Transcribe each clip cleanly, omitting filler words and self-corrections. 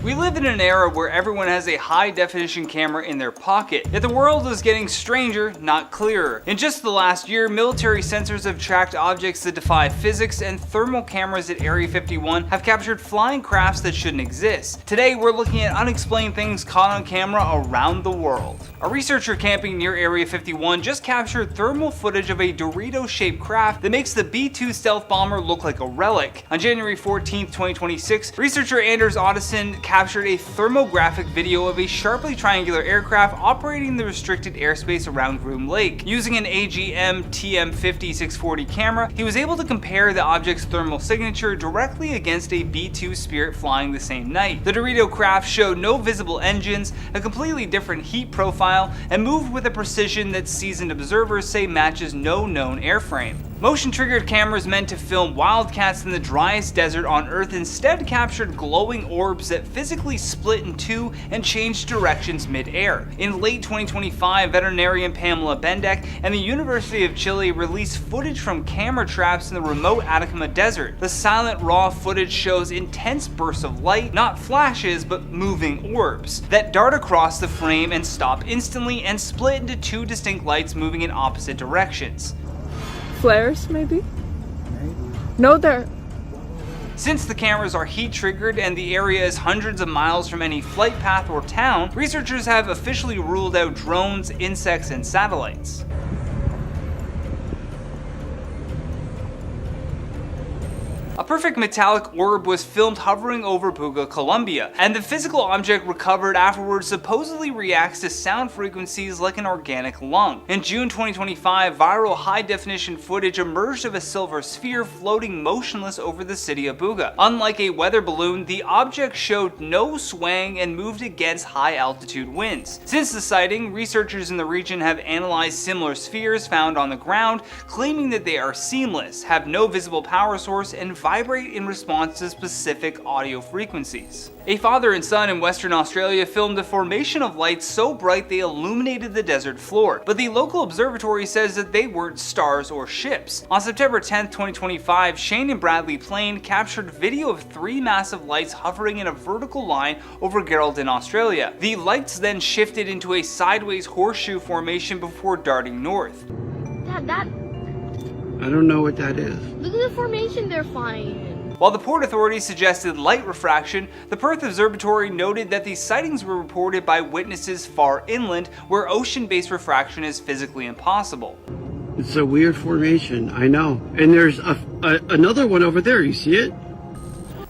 We live in an era where everyone has a high-definition camera in their pocket, yet the world is getting stranger, not clearer. In just the last year, military sensors have tracked objects that defy physics, and thermal cameras at Area 51 have captured flying crafts that shouldn't exist. Today, we're looking at unexplained things caught on camera around the world. A researcher camping near Area 51 just captured thermal footage of a Dorito-shaped craft that makes the B-2 stealth bomber look like a relic. On January 14, 2026, researcher Anders Ottesen captured a thermographic video of a sharply triangular aircraft operating the restricted airspace around Groom Lake. Using an AGM TM50-640 camera, he was able to compare the object's thermal signature directly against a B-2 Spirit flying the same night. The Dorito craft showed no visible engines, a completely different heat profile, and moved with a precision that seasoned observers say matches no known airframe. Motion-triggered cameras meant to film wildcats in the driest desert on Earth instead captured glowing orbs that physically split in two and changed directions mid-air. In late 2025, veterinarian Pamela Bendeck and the University of Chile released footage from camera traps in the remote Atacama Desert. The silent, raw footage shows intense bursts of light, not flashes, but moving orbs, that dart across the frame and stop instantly and split into two distinct lights moving in opposite directions. Flares, maybe? No, they're... Since the cameras are heat triggered and the area is hundreds of miles from any flight path or town, researchers have officially ruled out drones, insects, and satellites. A perfect metallic orb was filmed hovering over Buga, Colombia, and the physical object recovered afterwards supposedly reacts to sound frequencies like an organic lung. In June 2025, viral high-definition footage emerged of a silver sphere floating motionless over the city of Buga. Unlike a weather balloon, the object showed no swaying and moved against high-altitude winds. Since the sighting, researchers in the region have analyzed similar spheres found on the ground, claiming that they are seamless, have no visible power source, and vibrate in response to specific audio frequencies. A father and son in Western Australia filmed a formation of lights so bright they illuminated the desert floor, but the local observatory says that they weren't stars or ships. On September 10, 2025, Shane and Bradley Plain captured video of three massive lights hovering in a vertical line over Geraldton, Australia. The lights then shifted into a sideways horseshoe formation before darting north. I don't know what that is. Look at the formation they're flying in. While the port authorities suggested light refraction, the Perth Observatory noted that these sightings were reported by witnesses far inland, where ocean-based refraction is physically impossible. It's a weird formation, I know. And there's another one over there, you see it?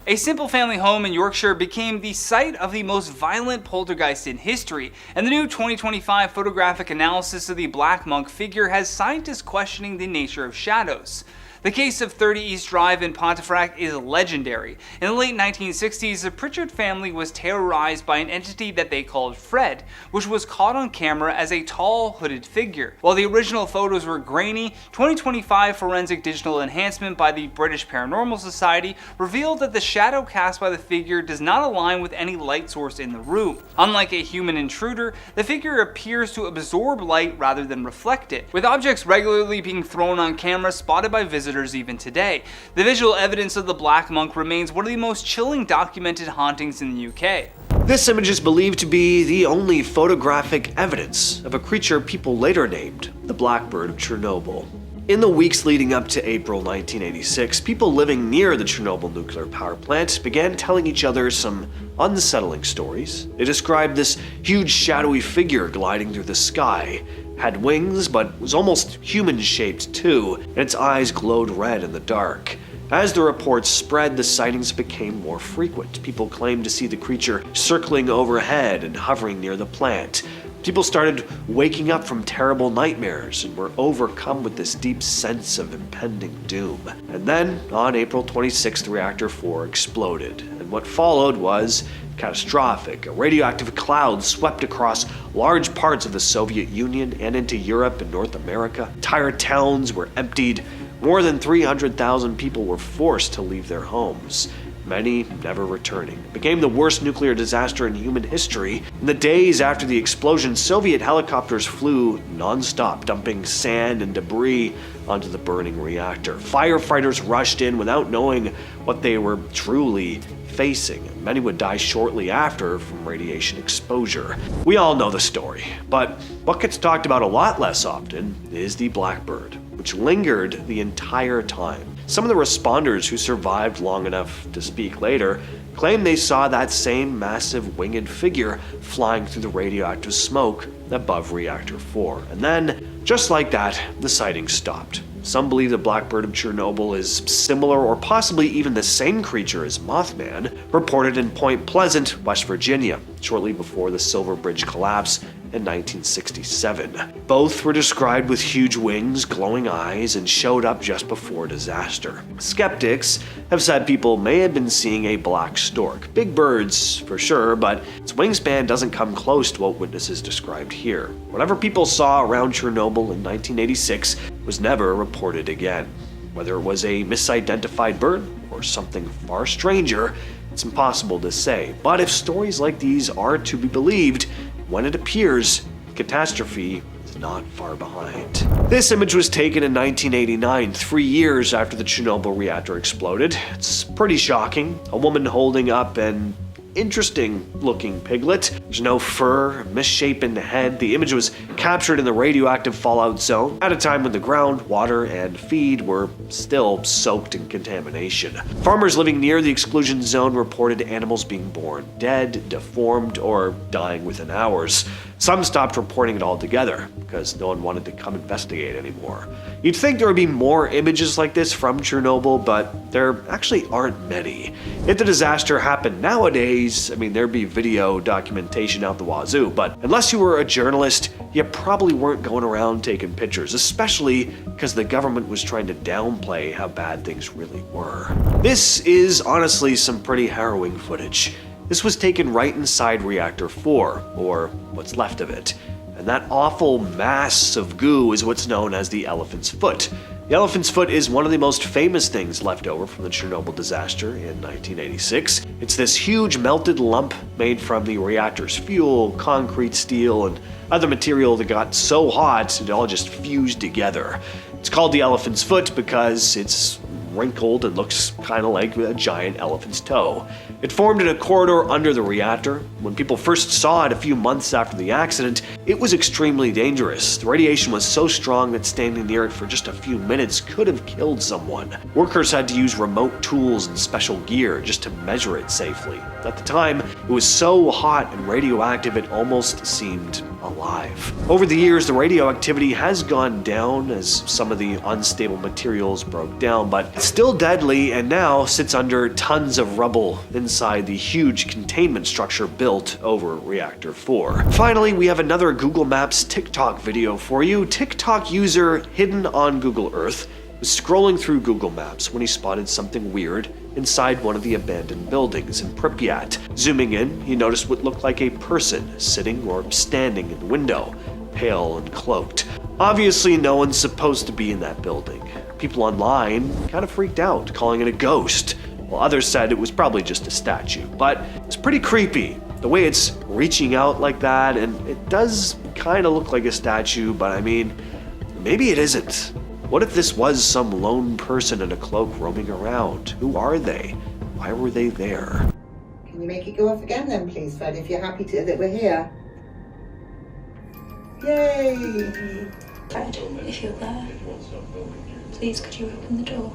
A simple family home in Yorkshire became the site of the most violent poltergeist in history, and the new 2025 photographic analysis of the Black Monk figure has scientists questioning the nature of shadows. The case of 30 East Drive in Pontefract is legendary. In the late 1960s, the Pritchard family was terrorized by an entity that they called Fred, which was caught on camera as a tall, hooded figure. While the original photos were grainy, 2025 forensic digital enhancement by the British Paranormal Society revealed that the shadow cast by the figure does not align with any light source in the room. Unlike a human intruder, the figure appears to absorb light rather than reflect it, with objects regularly being thrown on camera spotted by visitors even today. The visual evidence of the Black Monk remains one of the most chilling documented hauntings in the UK. This image is believed to be the only photographic evidence of a creature people later named the Blackbird of Chernobyl. In the weeks leading up to April 1986, people living near the Chernobyl nuclear power plant began telling each other some unsettling stories. They described this huge shadowy figure gliding through the sky, had wings but was almost human-shaped too, and its eyes glowed red in the dark. As the reports spread, the sightings became more frequent. People claimed to see the creature circling overhead and hovering near the plant. People started waking up from terrible nightmares and were overcome with this deep sense of impending doom. And then, on April 26th, Reactor 4 exploded, and what followed was catastrophic. A radioactive cloud swept across large parts of the Soviet Union and into Europe and North America. Entire towns were emptied. More than 300,000 people were forced to leave their homes, many never returning. It became the worst nuclear disaster in human history. In the days after the explosion, Soviet helicopters flew non-stop, dumping sand and debris onto the burning reactor. Firefighters rushed in without knowing what they were truly facing, and many would die shortly after from radiation exposure. We all know the story, but what gets talked about a lot less often is the Blackbird, which lingered the entire time. Some of the responders who survived long enough to speak later claim they saw that same massive winged figure flying through the radioactive smoke above Reactor 4. And then, just like that, the sightings stopped. Some believe the Blackbird of Chernobyl is similar or possibly even the same creature as Mothman, reported in Point Pleasant, West Virginia, shortly before the Silver Bridge collapse in 1967. Both were described with huge wings, glowing eyes, and showed up just before disaster. Skeptics have said people may have been seeing a black stork. Big birds, for sure, but its wingspan doesn't come close to what witnesses described here. Whatever people saw around Chernobyl in 1986 was never reported again. Whether it was a misidentified bird or something far stranger, it's impossible to say. But if stories like these are to be believed, when it appears, catastrophe is not far behind. This image was taken in 1989, 3 years after the Chernobyl reactor exploded. It's pretty shocking. A woman holding up an interesting looking piglet. There's no fur, misshapen head. The image was captured in the radioactive fallout zone at a time when the ground, water, and feed were still soaked in contamination. Farmers living near the exclusion zone reported animals being born dead, deformed, or dying within hours. Some stopped reporting it altogether because no one wanted to come investigate anymore. You'd think there would be more images like this from Chernobyl, but there actually aren't many. If the disaster happened nowadays, there'd be video documentation out the wazoo, but unless you were a journalist, you probably weren't going around taking pictures, especially because the government was trying to downplay how bad things really were. This is honestly some pretty harrowing footage. This was taken right inside Reactor 4, or what's left of it. And that awful mass of goo is what's known as the elephant's foot. The elephant's foot is one of the most famous things left over from the Chernobyl disaster in 1986. It's this huge melted lump made from the reactor's fuel, concrete, steel, and other material that got so hot it all just fused together. It's called the elephant's foot because it's wrinkled and looks kind of like a giant elephant's toe. It formed in a corridor under the reactor. When people first saw it a few months after the accident, it was extremely dangerous. The radiation was so strong that standing near it for just a few minutes could have killed someone. Workers had to use remote tools and special gear just to measure it safely. At the time, it was so hot and radioactive it almost seemed alive. Over the years, the radioactivity has gone down as some of the unstable materials broke down, but it's still deadly and now sits under tons of rubble inside the huge containment structure built over Reactor 4. Finally, we have another Google Maps TikTok video for you. TikTok user Hidden on Google Earth was scrolling through Google Maps when he spotted something weird inside one of the abandoned buildings in Pripyat. Zooming in, he noticed what looked like a person sitting or standing in the window, pale and cloaked. Obviously, no one's supposed to be in that building. People online kind of freaked out, calling it a ghost, while others said it was probably just a statue. But it's pretty creepy, the way it's reaching out like that, and it does kind of look like a statue, but maybe it isn't. What if this was some lone person in a cloak roaming around? Who are they? Why were they there? Can you make it go off again then, please, Fred, if you're happy that we're here? Yay! Fred, if you're there, please could you open the door?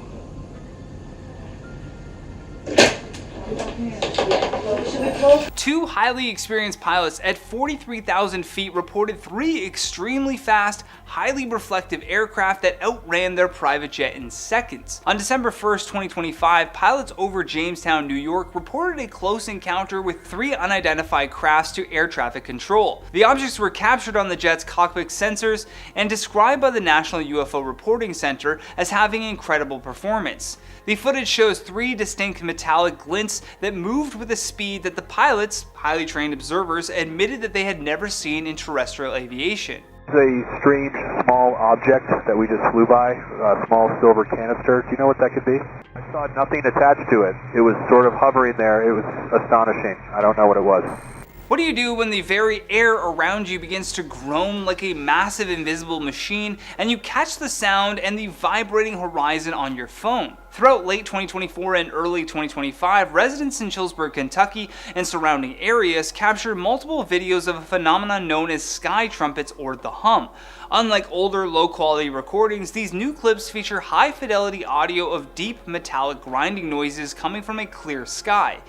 Two highly experienced pilots at 43,000 feet reported 3 extremely fast, highly reflective aircraft that outran their private jet in seconds. On December 1st, 2025, pilots over Jamestown, New York reported a close encounter with 3 unidentified crafts to air traffic control. The objects were captured on the jet's cockpit sensors and described by the National UFO Reporting Center as having incredible performance. The footage shows 3 distinct metallic glints that moved with a speed that the pilots, highly trained observers, admitted that they had never seen in terrestrial aviation. It's a strange small object that we just flew by, a small silver canister. Do you know what that could be? I saw nothing attached to it. It was sort of hovering there. It was astonishing. I don't know what it was. What do you do when the very air around you begins to groan like a massive invisible machine and you catch the sound and the vibrating horizon on your phone? Throughout late 2024 and early 2025, residents in Chillsburg, Kentucky and surrounding areas captured multiple videos of a phenomenon known as sky trumpets or the hum. Unlike older low-quality recordings, these new clips feature high-fidelity audio of deep metallic grinding noises coming from a clear sky.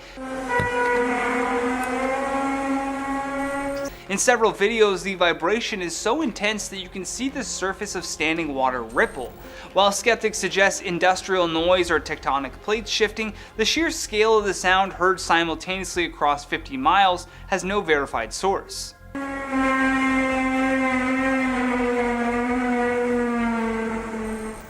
In several videos, the vibration is so intense that you can see the surface of standing water ripple. While skeptics suggest industrial noise or tectonic plates shifting, the sheer scale of the sound heard simultaneously across 50 miles has no verified source.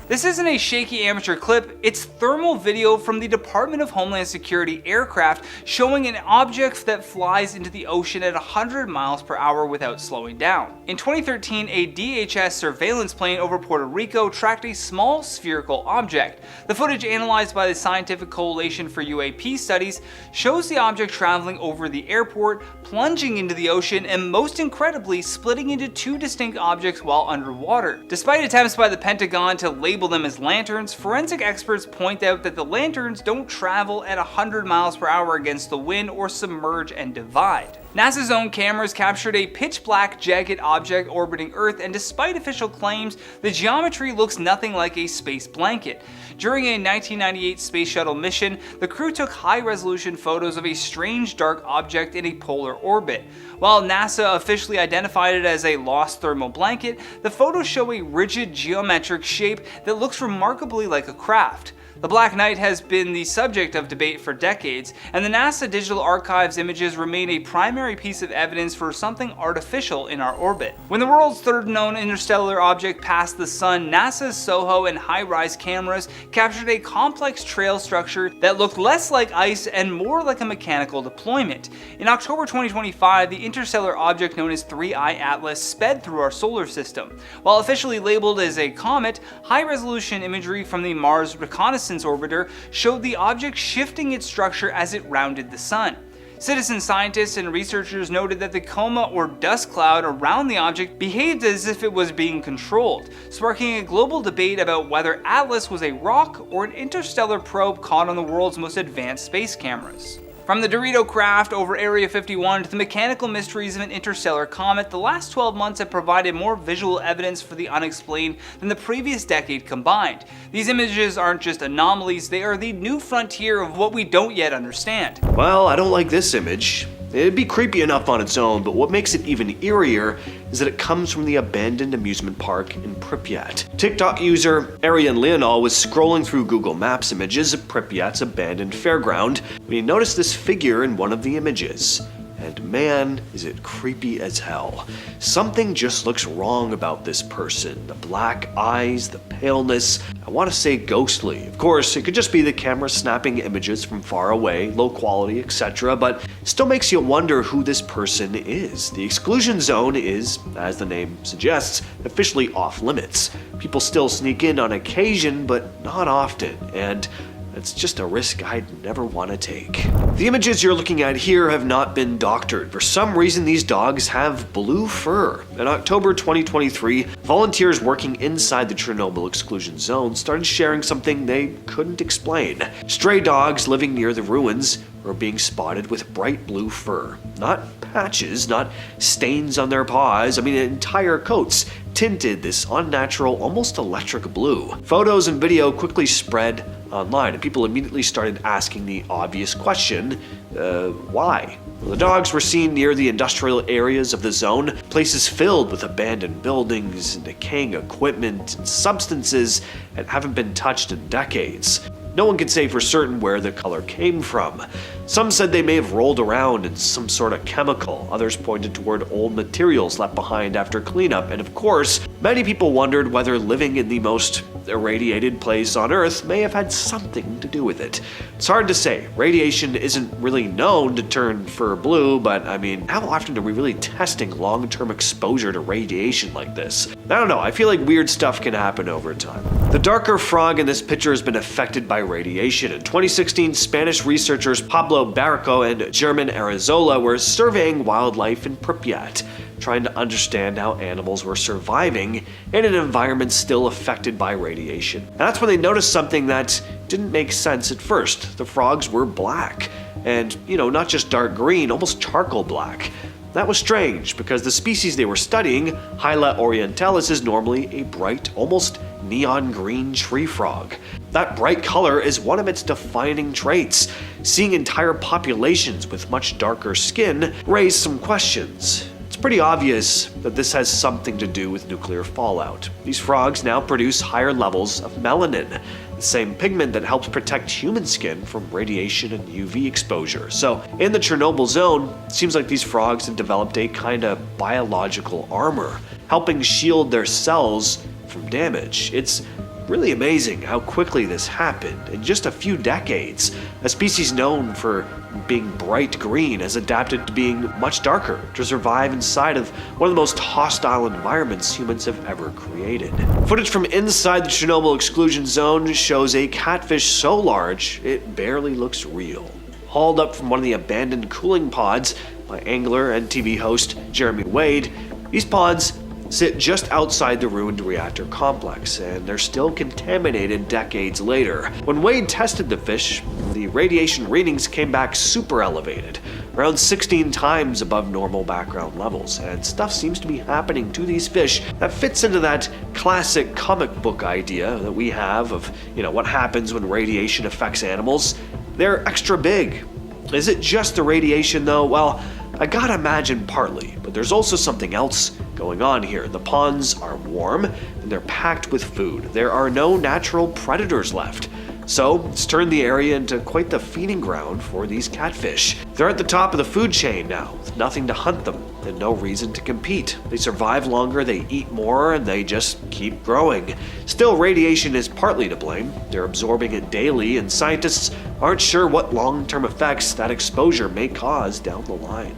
This isn't a shaky amateur clip, it's thermal video from the Department of Homeland Security aircraft showing an object that flies into the ocean at 100 miles per hour without slowing down. In 2013, a DHS surveillance plane over Puerto Rico tracked a small spherical object. The footage analyzed by the Scientific Coalition for UAP Studies shows the object traveling over the airport, plunging into the ocean, and most incredibly, splitting into two distinct objects while underwater. Despite attempts by the Pentagon to label them as lanterns, forensic experts point out that the lanterns don't travel at 100 miles per hour against the wind or submerge and divide. NASA's own cameras captured a pitch-black, jagged object orbiting Earth, and despite official claims, the geometry looks nothing like a space blanket. During a 1998 space shuttle mission, the crew took high-resolution photos of a strange dark object in a polar orbit. While NASA officially identified it as a lost thermal blanket, the photos show a rigid geometric shape that looks remarkably like a craft. The Black Knight has been the subject of debate for decades, and the NASA Digital Archive's images remain a primary piece of evidence for something artificial in our orbit. When the world's third known interstellar object passed the Sun, NASA's SOHO and HiRISE cameras captured a complex trail structure that looked less like ice and more like a mechanical deployment. In October 2025, the interstellar object known as 3I Atlas sped through our solar system. While officially labeled as a comet, high-resolution imagery from the Mars Reconnaissance Orbiter showed the object shifting its structure as it rounded the sun. Citizen scientists and researchers noted that the coma or dust cloud around the object behaved as if it was being controlled, sparking a global debate about whether Atlas was a rock or an interstellar probe caught on the world's most advanced space cameras. From the Dorito craft over Area 51 to the mechanical mysteries of an interstellar comet, the last 12 months have provided more visual evidence for the unexplained than the previous decade combined. These images aren't just anomalies, they are the new frontier of what we don't yet understand. Well, I don't like this image. It'd be creepy enough on its own, but what makes it even eerier is that it comes from the abandoned amusement park in Pripyat. TikTok user Arian Leonol was scrolling through Google Maps images of Pripyat's abandoned fairground when he noticed this figure in one of the images. And man, is it creepy as hell. Something just looks wrong about this person. The black eyes, the paleness, I want to say ghostly. Of course, it could just be the camera snapping images from far away, low quality, etc., but it still makes you wonder who this person is. The exclusion zone is, as the name suggests, officially off limits. People still sneak in on occasion, but not often, and it's just a risk I'd never want to take. The images you're looking at here have not been doctored. For some reason, these dogs have blue fur. In October 2023, volunteers working inside the Chernobyl exclusion zone started sharing something they couldn't explain. Stray dogs living near the ruins were being spotted with bright blue fur. Not patches, not stains on their paws, entire coats tinted this unnatural, almost electric blue. Photos and video quickly spread online, and people immediately started asking the obvious question, why? Well, the dogs were seen near the industrial areas of the zone, places filled with abandoned buildings and decaying equipment and substances that haven't been touched in decades. No one can say for certain where the color came from. Some said they may have rolled around in some sort of chemical. Others pointed toward old materials left behind after cleanup. And of course, many people wondered whether living in the most irradiated place on Earth may have had something to do with it. It's hard to say. Radiation isn't really known to turn fur deeper blue, but I mean, how often are we really testing long-term exposure to radiation like this? I don't know, I feel like weird stuff can happen over time. The darker frog in this picture has been affected by radiation. In 2016, Spanish researchers Pablo Barrico and German Arizola were surveying wildlife in Pripyat, trying to understand how animals were surviving in an environment still affected by radiation. And that's when they noticed something that didn't make sense at first. The frogs were black, and not just dark green, almost charcoal black. That was strange because the species they were studying, Hyla orientalis, is normally a bright, almost neon green tree frog. That bright color is one of its defining traits. Seeing entire populations with much darker skin raised some questions. It's pretty obvious that this has something to do with nuclear fallout. These frogs now produce higher levels of melanin, the same pigment that helps protect human skin from radiation and UV exposure. So in the Chernobyl zone, it seems like these frogs have developed a kind of biological armor, helping shield their cells from damage. It's really amazing how quickly this happened. In just a few decades, a species known for being bright green has adapted to being much darker to survive inside of one of the most hostile environments humans have ever created. Footage from inside the Chernobyl exclusion zone shows a catfish so large it barely looks real. Hauled up from one of the abandoned cooling pods by angler and TV host Jeremy Wade, these pods sit just outside the ruined reactor complex, and they're still contaminated decades later. When Wade tested the fish, the radiation readings came back super elevated, around 16 times above normal background levels, and stuff seems to be happening to these fish that fits into that classic comic book idea that we have of, what happens when radiation affects animals. They're extra big. Is it just the radiation though? Well, I gotta imagine partly, but there's also something else going on here. The ponds are warm and they're packed with food. There are no natural predators left. So it's turned the area into quite the feeding ground for these catfish. They're at the top of the food chain now, with nothing to hunt them and no reason to compete. They survive longer, they eat more, and they just keep growing. Still, radiation is partly to blame. They're absorbing it daily, and scientists aren't sure what long-term effects that exposure may cause down the line.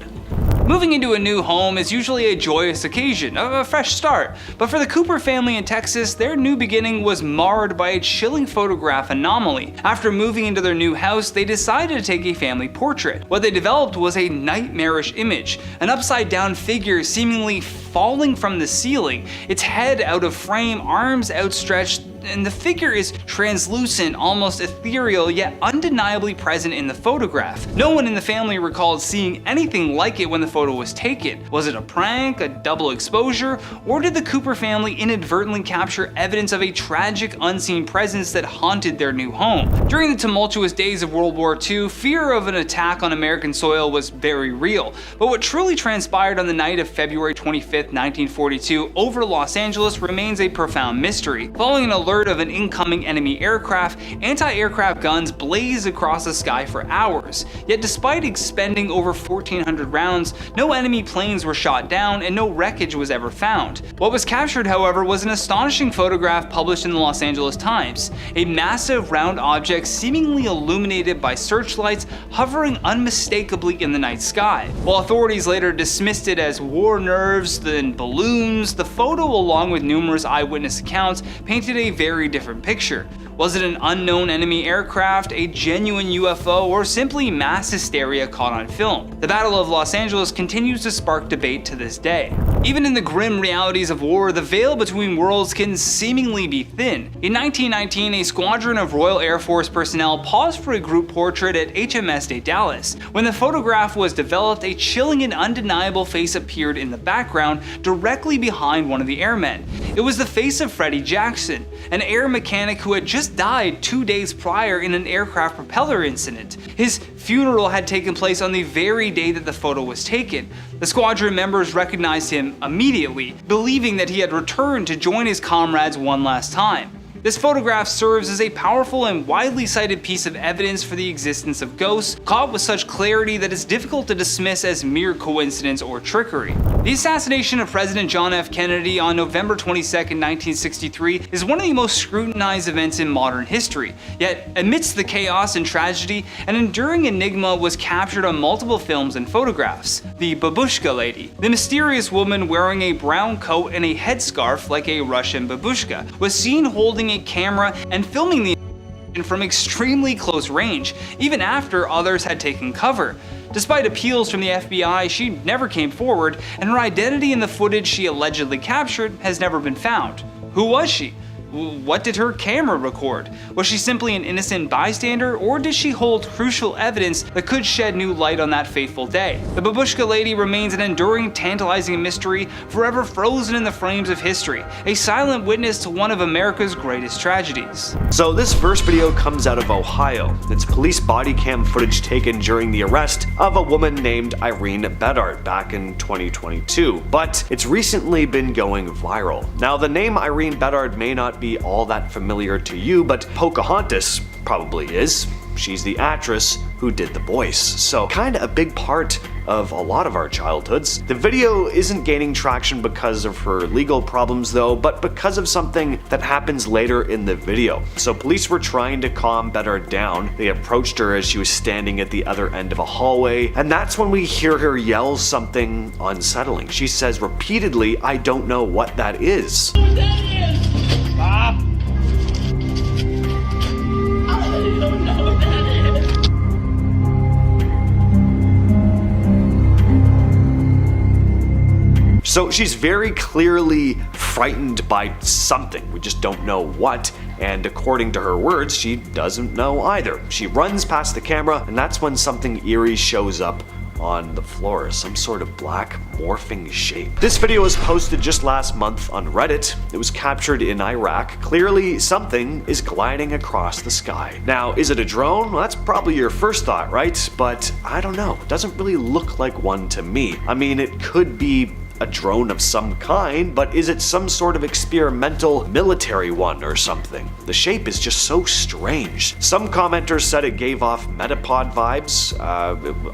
Moving into a new home is usually a joyous occasion, a fresh start, but for the Cooper family in Texas, their new beginning was marred by a chilling photograph anomaly. After moving into their new house, they decided to take a family portrait. What they developed was a nightmarish image, an upside-down figure seemingly falling from the ceiling, its head out of frame, arms outstretched, and the figure is translucent, almost ethereal, yet undeniably present in the photograph. No one in the family recalled seeing anything like it when the photo was taken. Was it a prank, a double exposure, or did the Cooper family inadvertently capture evidence of a tragic unseen presence that haunted their new home? During the tumultuous days of World War II, fear of an attack on American soil was very real, but what truly transpired on the night of February 25th, 1942 over Los Angeles remains a profound mystery. Following an alert of an incoming enemy aircraft, anti-aircraft guns blazed across the sky for hours. Yet despite expending over 1,400 rounds, no enemy planes were shot down and no wreckage was ever found. What was captured, however, was an astonishing photograph published in the Los Angeles Times. A massive round object seemingly illuminated by searchlights hovering unmistakably in the night sky. While authorities later dismissed it as war nerves and balloons, the photo, along with numerous eyewitness accounts, painted a very different picture. Was it an unknown enemy aircraft, a genuine UFO, or simply mass hysteria caught on film? The Battle of Los Angeles continues to spark debate to this day. Even in the grim realities of war, the veil between worlds can seemingly be thin. In 1919, a squadron of Royal Air Force personnel paused for a group portrait at HMS de Dallas. When the photograph was developed, a chilling and undeniable face appeared in the background, directly behind one of the airmen. It was the face of Freddie Jackson, an air mechanic who had just died 2 days prior in an aircraft propeller incident. His funeral had taken place on the very day that the photo was taken. The squadron members recognized him immediately, believing that he had returned to join his comrades one last time. This photograph serves as a powerful and widely cited piece of evidence for the existence of ghosts, caught with such clarity that it's difficult to dismiss as mere coincidence or trickery. The assassination of President John F. Kennedy on November 22, 1963 is one of the most scrutinized events in modern history. Yet, amidst the chaos and tragedy, an enduring enigma was captured on multiple films and photographs. The Babushka Lady, the mysterious woman wearing a brown coat and a headscarf like a Russian babushka, was seen holding a camera and filming the from extremely close range, even after others had taken cover. Despite appeals from the FBI, she never came forward, and her identity in the footage she allegedly captured has never been found. Who was she? What did her camera record? Was she simply an innocent bystander, or did she hold crucial evidence that could shed new light on that fateful day? The Babushka Lady remains an enduring, tantalizing mystery, forever frozen in the frames of history, a silent witness to one of America's greatest tragedies. So this first video comes out of Ohio. It's police body cam footage taken during the arrest of a woman named Irene Bedard back in 2022, but it's recently been going viral. Now, the name Irene Bedard may not be all that familiar to you, but Pocahontas probably is. She's the actress who did the voice, so kinda a big part of a lot of our childhoods. The video isn't gaining traction because of her legal problems though, but because of something that happens later in the video. So police were trying to calm Bedard down. They approached her as she was standing at the other end of a hallway, and that's when we hear her yell something unsettling. She says repeatedly, "I don't know what that is." So she's very clearly frightened by something. We just don't know what. And according to her words, she doesn't know either. She runs past the camera, and that's when something eerie shows up on the floor, some sort of black morphing shape. This video was posted just last month on Reddit. It was captured in Iraq. Clearly something is gliding across the sky. Now, is it a drone? Well, that's probably your first thought, right? But I don't know. It doesn't really look like one to me. I mean, it could be a drone of some kind, but is it some sort of experimental military one or something? The shape is just so strange. Some commenters said it gave off Metapod vibes.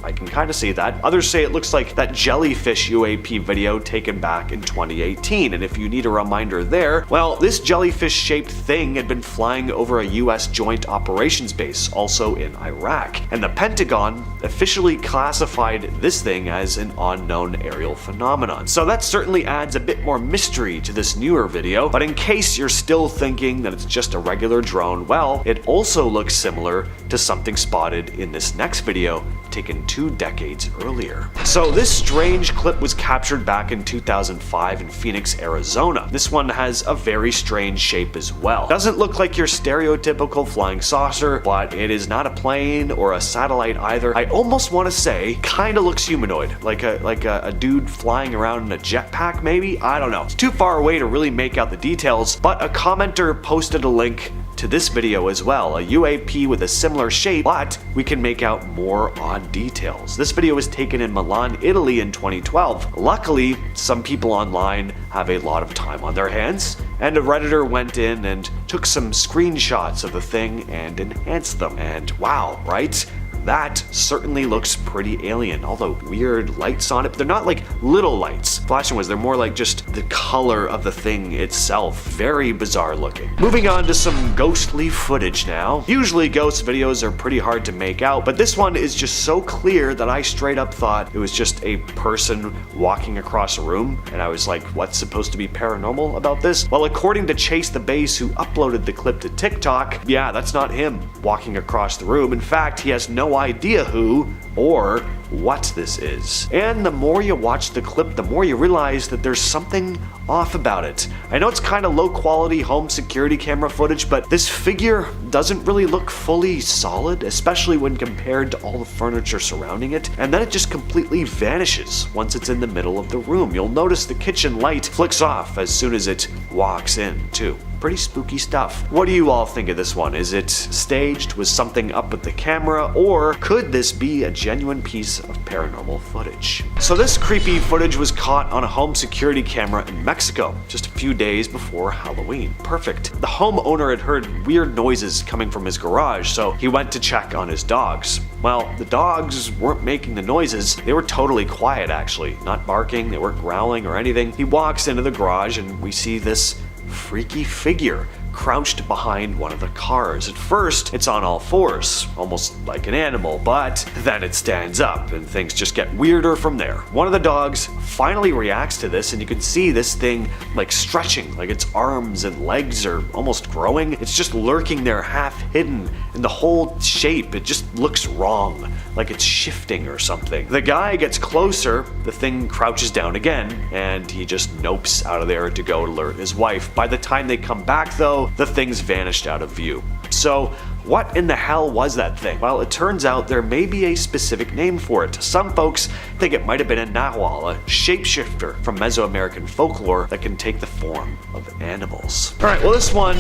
I can kind of see that. Others say it looks like that jellyfish UAP video taken back in 2018, and if you need a reminder there, well, this jellyfish-shaped thing had been flying over a US joint operations base, also in Iraq, and the Pentagon officially classified this thing as an unknown aerial phenomenon. So that certainly adds a bit more mystery to this newer video, but in case you're still thinking that it's just a regular drone, well, it also looks similar to something spotted in this next video taken 2 decades earlier. So this strange clip was captured back in 2005 in Phoenix, Arizona. This one has a very strange shape as well. Doesn't look like your stereotypical flying saucer, but it is not a plane or a satellite either. I almost want to say kinda looks humanoid, like a dude flying around in a jetpack maybe? I don't know. It's too far away to really make out the details, but a commenter posted a link to this video as well, a UAP with a similar shape, but we can make out more odd details. This video was taken in Milan, Italy in 2012. Luckily, some people online have a lot of time on their hands, and a Redditor went in and took some screenshots of the thing and enhanced them. And wow, right? That certainly looks pretty alien. All the weird lights on it, but they're not like little lights. Flashing ones, they're more like just the color of the thing itself. Very bizarre looking. Moving on to some ghostly footage now. Usually ghost videos are pretty hard to make out, but this one is just so clear that I straight up thought it was just a person walking across a room, and I was like, what's supposed to be paranormal about this? Well, according to Chase the Bass, who uploaded the clip to TikTok, yeah, that's not him walking across the room. In fact, he has no idea who or what this is. And the more you watch the clip, the more you realize that there's something off about it. I know it's kind of low quality home security camera footage, but this figure doesn't really look fully solid, especially when compared to all the furniture surrounding it, and then it just completely vanishes once it's in the middle of the room. You'll notice the kitchen light flicks off as soon as it walks in, too. pretty spooky stuff. What do you all think of this one? Is it staged? Was something up with the camera? Or could this be a genuine piece of paranormal footage? So this creepy footage was caught on a home security camera in Mexico just a few days before Halloween. Perfect. The homeowner had heard weird noises coming from his garage, so he went to check on his dogs. Well, the dogs weren't making the noises. They were totally quiet, actually. Not barking, they weren't growling or anything. He walks into the garage and we see this freaky figure crouched behind one of the cars. At first, it's on all fours, almost like an animal, but then it stands up and things just get weirder from there. One of the dogs finally reacts to this and you can see this thing like stretching, like its arms and legs are almost growing. It's just lurking there half hidden, and the whole shape, it just looks wrong, like it's shifting or something. The guy gets closer, the thing crouches down again, and he just nopes out of there to go alert his wife. By the time they come back though, the thing's vanished out of view. So what in the hell was that thing? Well, it turns out there may be a specific name for it. Some folks think it might have been a Nahual, a shapeshifter from Mesoamerican folklore that can take the form of animals. Alright, well this one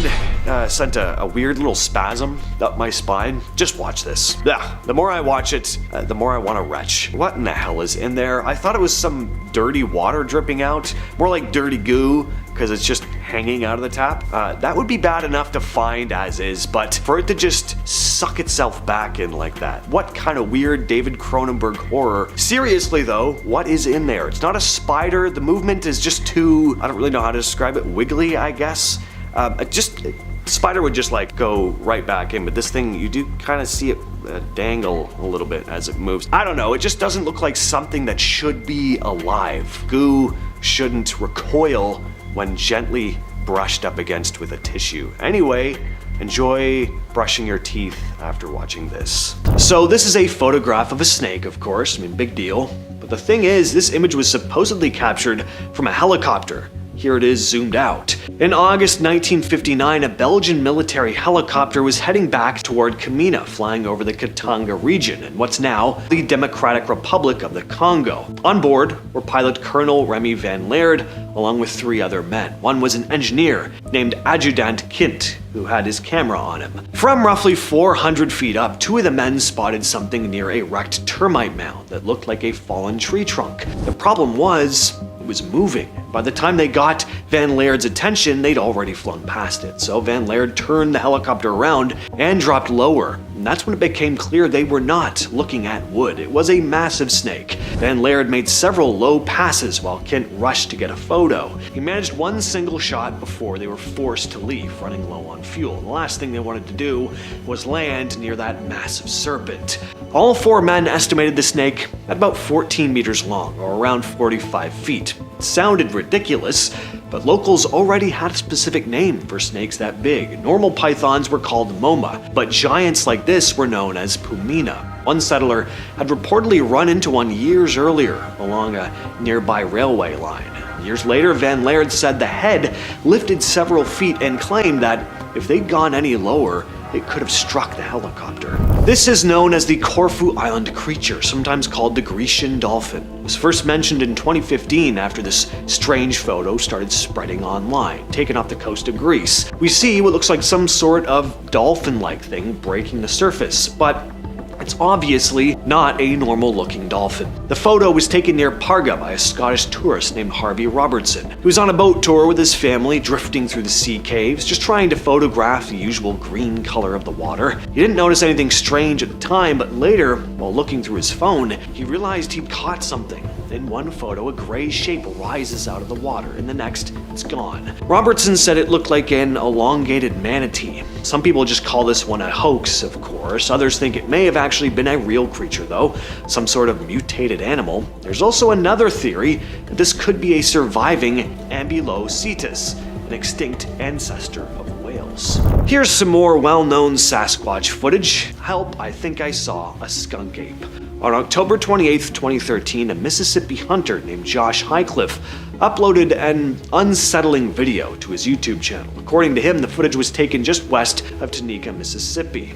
sent a weird little spasm up my spine. Just watch this. The more I watch it, the more I want to retch. What in the hell is in there? I thought it was some dirty water dripping out, more like dirty goo, because it's just hanging out of the tap. That would be bad enough to find as is, but for it to just suck itself back in like that. What kind of weird David Cronenberg horror? Seriously though, what is in there? It's not a spider. The movement is just too, I don't really know how to describe it, wiggly, I guess. Spider would just like go right back in, but this thing, you do kind of see it dangle a little bit as it moves. I don't know, it just doesn't look like something that should be alive. Goo shouldn't recoil when gently brushed up against with a tissue. Anyway, enjoy brushing your teeth after watching this. So this is a photograph of a snake, of course, I mean, big deal. But the thing is, this image was supposedly captured from a helicopter. Here it is zoomed out. In August 1959, a Belgian military helicopter was heading back toward Kamina, flying over the Katanga region in what's now the Democratic Republic of the Congo. On board were pilot Colonel Remy Van Laird, along with 3 other men. One was an engineer named Adjutant Kint, who had his camera on him. From roughly 400 feet up, 2 of the men spotted something near a wrecked termite mound that looked like a fallen tree trunk. The problem was, it was moving. By the time they got Van Laird's attention, they'd already flown past it. So Van Laird turned the helicopter around and dropped lower. And that's when it became clear they were not looking at wood. It was a massive snake. Van Laird made several low passes while Kent rushed to get a photo. He managed one single shot before they were forced to leave, running low on fuel. And the last thing they wanted to do was land near that massive serpent. All 4 men estimated the snake at about 14 meters long, or around 45 feet. It sounded ridiculous, but locals already had a specific name for snakes that big. Normal pythons were called moma, but giants like this were known as pumina. One settler had reportedly run into one years earlier along a nearby railway line. Years later, Van Laird said the head lifted several feet and claimed that if they'd gone any lower, it could have struck the helicopter. This is known as the Corfu Island creature, sometimes called the Grecian dolphin. It was first mentioned in 2015 after this strange photo started spreading online, taken off the coast of Greece. We see what looks like some sort of dolphin-like thing breaking the surface, but it's obviously not a normal-looking dolphin. The photo was taken near Parga by a Scottish tourist named Harvey Robertson. He was on a boat tour with his family, drifting through the sea caves, just trying to photograph the usual green color of the water. He didn't notice anything strange at the time, but later, while looking through his phone, he realized he'd caught something. In one photo, a gray shape rises out of the water. In the next, it's gone. Robertson said it looked like an elongated manatee. Some people just call this one a hoax, of course. Others think it may have actually been a real creature, though, some sort of mutated animal. There's also another theory that this could be a surviving Ambulocetus, an extinct ancestor of whales. Here's some more well-known Sasquatch footage. Help, I think I saw a skunk ape. On October 28, 2013, a Mississippi hunter named Josh Highcliffe uploaded an unsettling video to his YouTube channel. According to him, the footage was taken just west of Tunica, Mississippi.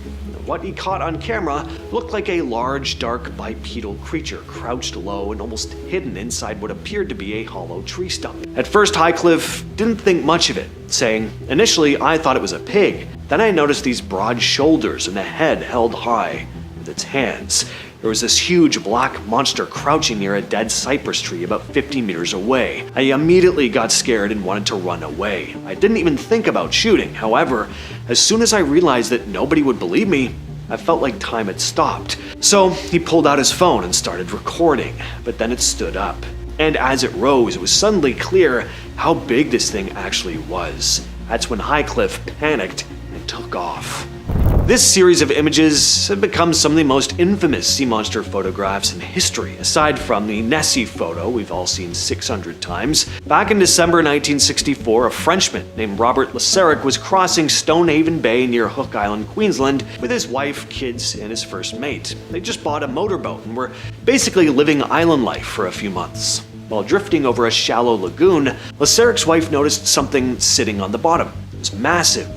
What he caught on camera looked like a large, dark, bipedal creature crouched low and almost hidden inside what appeared to be a hollow tree stump. At first, Highcliffe didn't think much of it, saying, "Initially, I thought it was a pig. Then I noticed these broad shoulders and a head held high with its hands. There was this huge black monster crouching near a dead cypress tree about 50 meters away. I immediately got scared and wanted to run away. I didn't even think about shooting. However, as soon as I realized that nobody would believe me, I felt like time had stopped. So he pulled out his phone and started recording, but then it stood up. And as it rose, it was suddenly clear how big this thing actually was. That's when Highcliffe panicked and took off. This series of images have become some of the most infamous sea monster photographs in history, aside from the Nessie photo we've all seen 600 times. Back in December 1964, a Frenchman named Robert Laseric was crossing Stonehaven Bay near Hook Island, Queensland, with his wife, kids, and his first mate. They just bought a motorboat and were basically living island life for a few months. While drifting over a shallow lagoon, Laseric's wife noticed something sitting on the bottom. It was massive,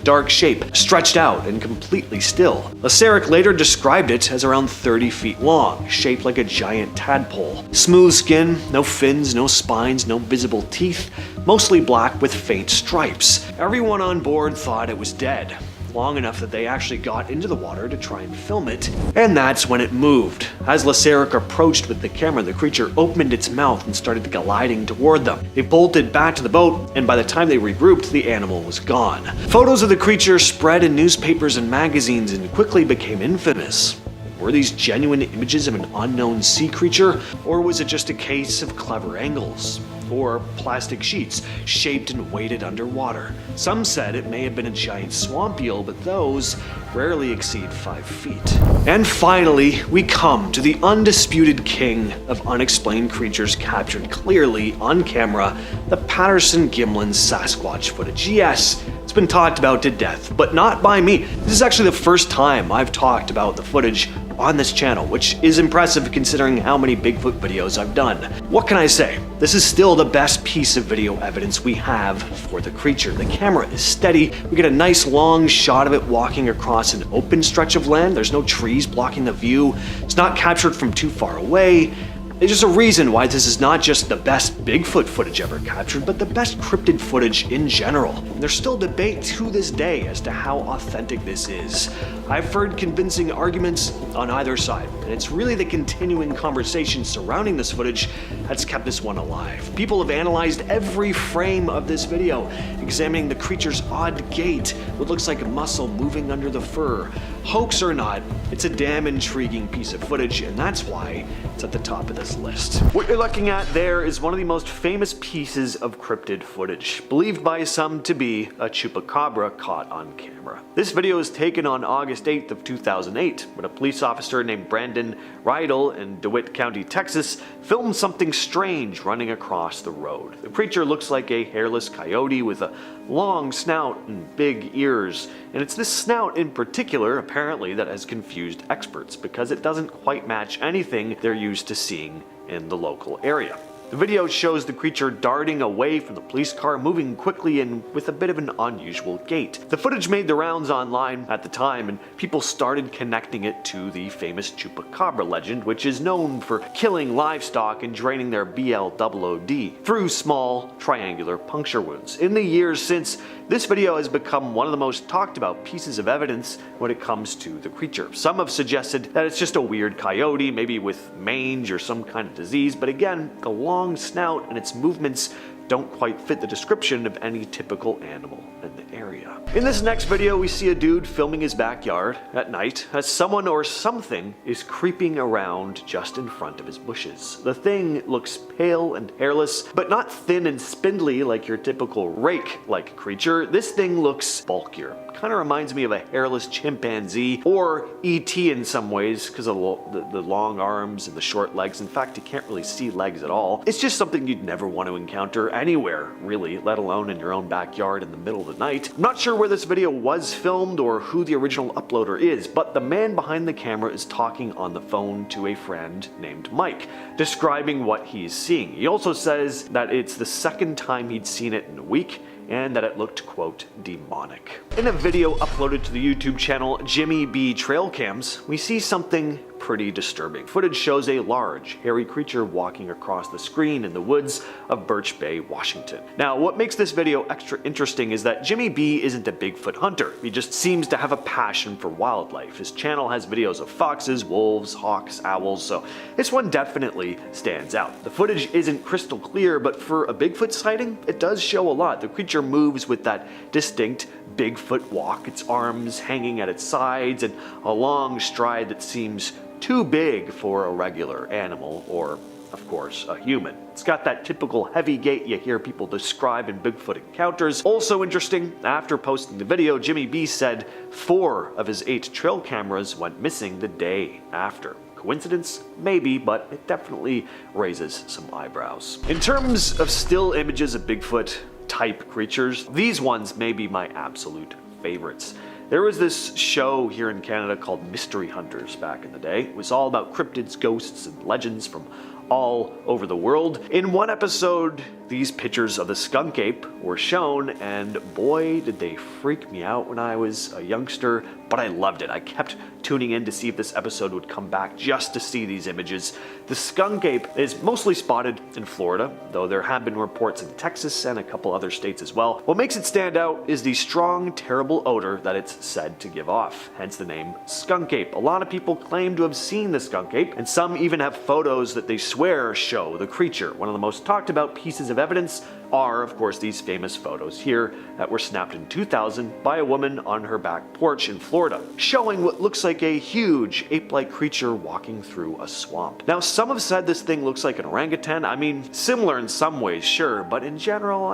dark shape, stretched out and completely still. Laseric later described it as around 30 feet long, shaped like a giant tadpole. Smooth skin, no fins, no spines, no visible teeth, mostly black with faint stripes. Everyone on board thought it was dead, long enough that they actually got into the water to try and film it. And that's when it moved. As Laseric approached with the camera, the creature opened its mouth and started gliding toward them. They bolted back to the boat, and by the time they regrouped, the animal was gone. Photos of the creature spread in newspapers and magazines and quickly became infamous. Were these genuine images of an unknown sea creature, or was it just a case of clever angles? Or plastic sheets shaped and weighted underwater? Some said it may have been a giant swamp eel, but those rarely exceed 5 feet. And finally, we come to the undisputed king of unexplained creatures captured clearly on camera, the Patterson-Gimlin Sasquatch footage. Yes, it's been talked about to death, but not by me. This is actually the first time I've talked about the footage on this channel, which is impressive considering how many Bigfoot videos I've done. What can I say? This is still the best piece of video evidence we have for the creature. The camera is steady. We get a nice long shot of it walking across an open stretch of land. There's no trees blocking the view. It's not captured from too far away. There's just a reason why this is not just the best Bigfoot footage ever captured, but the best cryptid footage in general. And there's still debate to this day as to how authentic this is. I've heard convincing arguments on either side, and it's really the continuing conversation surrounding this footage that's kept this one alive. People have analyzed every frame of this video, examining the creature's odd gait, what looks like a muscle moving under the fur. Hoax or not, it's a damn intriguing piece of footage, and that's why it's at the top of this list. What you're looking at there is one of the most famous pieces of cryptid footage, believed by some to be a chupacabra caught on camera. This video is taken on August 8th of 2008, when a police officer named Brandon Rydell in DeWitt County, Texas, filmed something strange running across the road. The creature looks like a hairless coyote with a long snout and big ears, and it's this snout in particular, apparently, that has confused experts because it doesn't quite match anything they're used to seeing in the local area. The video shows the creature darting away from the police car, moving quickly and with a bit of an unusual gait. The footage made the rounds online at the time, and people started connecting it to the famous chupacabra legend, which is known for killing livestock and draining their BLOOD through small triangular puncture wounds. In the years since, this video has become one of the most talked about pieces of evidence when it comes to the creature. Some have suggested that it's just a weird coyote, maybe with mange or some kind of disease, but again, the long snout and its movements don't quite fit the description of any typical animal in the area. In this next video, we see a dude filming his backyard at night as someone or something is creeping around just in front of his bushes. The thing looks pale and hairless, but not thin and spindly like your typical rake-like creature. This thing looks bulkier. Kind of reminds me of a hairless chimpanzee or E.T. in some ways because of the long arms and the short legs. In fact, you can't really see legs at all. It's just something you'd never want to encounter anywhere, really, let alone in your own backyard in the middle of the night. I'm not sure where this video was filmed or who the original uploader is, but the man behind the camera is talking on the phone to a friend named Mike, describing what he's seeing. He also says that it's the second time he'd seen it in a week, and that it looked, quote, demonic. In a video uploaded to the YouTube channel Jimmy B Trail Cams, we see something pretty disturbing. Footage shows a large, hairy creature walking across the screen in the woods of Birch Bay, Washington. Now, what makes this video extra interesting is that Jimmy B isn't a Bigfoot hunter. He just seems to have a passion for wildlife. His channel has videos of foxes, wolves, hawks, owls, so this one definitely stands out. The footage isn't crystal clear, but for a Bigfoot sighting, it does show a lot. The creature moves with that distinct Bigfoot walk, its arms hanging at its sides, and a long stride that seems too big for a regular animal, or, of course, a human. It's got that typical heavy gait you hear people describe in Bigfoot encounters. Also interesting, after posting the video, Jimmy B said 4 of his 8 trail cameras went missing the day after. Coincidence? Maybe, but it definitely raises some eyebrows. In terms of still images of Bigfoot type creatures, these ones may be my absolute favorites. There was this show here in Canada called Mystery Hunters back in the day. It was all about cryptids, ghosts, and legends from all over the world. In one episode, these pictures of the skunk ape were shown, and boy did they freak me out when I was a youngster, but I loved it. I kept tuning in to see if this episode would come back just to see these images. The skunk ape is mostly spotted in Florida, though there have been reports in Texas and a couple other states as well. What makes it stand out is the strong, terrible odor that it's said to give off, hence the name skunk ape. A lot of people claim to have seen the skunk ape, and some even have photos that they swear show the creature. One of the most talked about pieces of evidence are, of course, these famous photos here that were snapped in 2000 by a woman on her back porch in Florida, showing what looks like a huge ape-like creature walking through a swamp. Now, some have said this thing looks like an orangutan. I mean, similar in some ways, sure, but in general,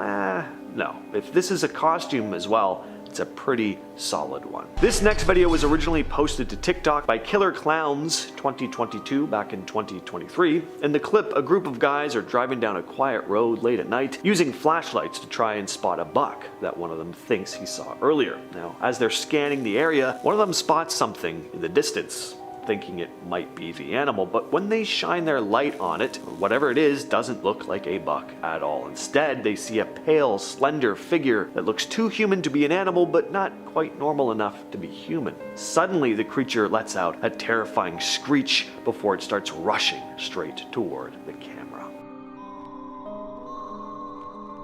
no. If this is a costume as well, it's a pretty solid one. This next video was originally posted to TikTok by Killer Clowns 2022 back in 2023. In the clip, a group of guys are driving down a quiet road late at night using flashlights to try and spot a buck that one of them thinks he saw earlier. Now, as they're scanning the area, one of them spots something in the distance, thinking it might be the animal, but when they shine their light on it, whatever it is doesn't look like a buck at all. Instead, they see a pale, slender figure that looks too human to be an animal, but not quite normal enough to be human. Suddenly, the creature lets out a terrifying screech before it starts rushing straight toward the camera.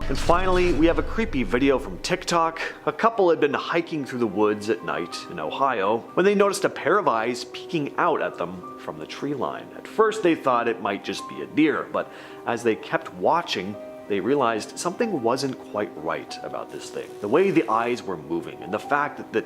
And finally, we have a creepy video from TikTok. A couple had been hiking through the woods at night in Ohio when they noticed a pair of eyes peeking out at them from the tree line. At first, they thought it might just be a deer, but as they kept watching, they realized something wasn't quite right about this thing. The way the eyes were moving and the fact that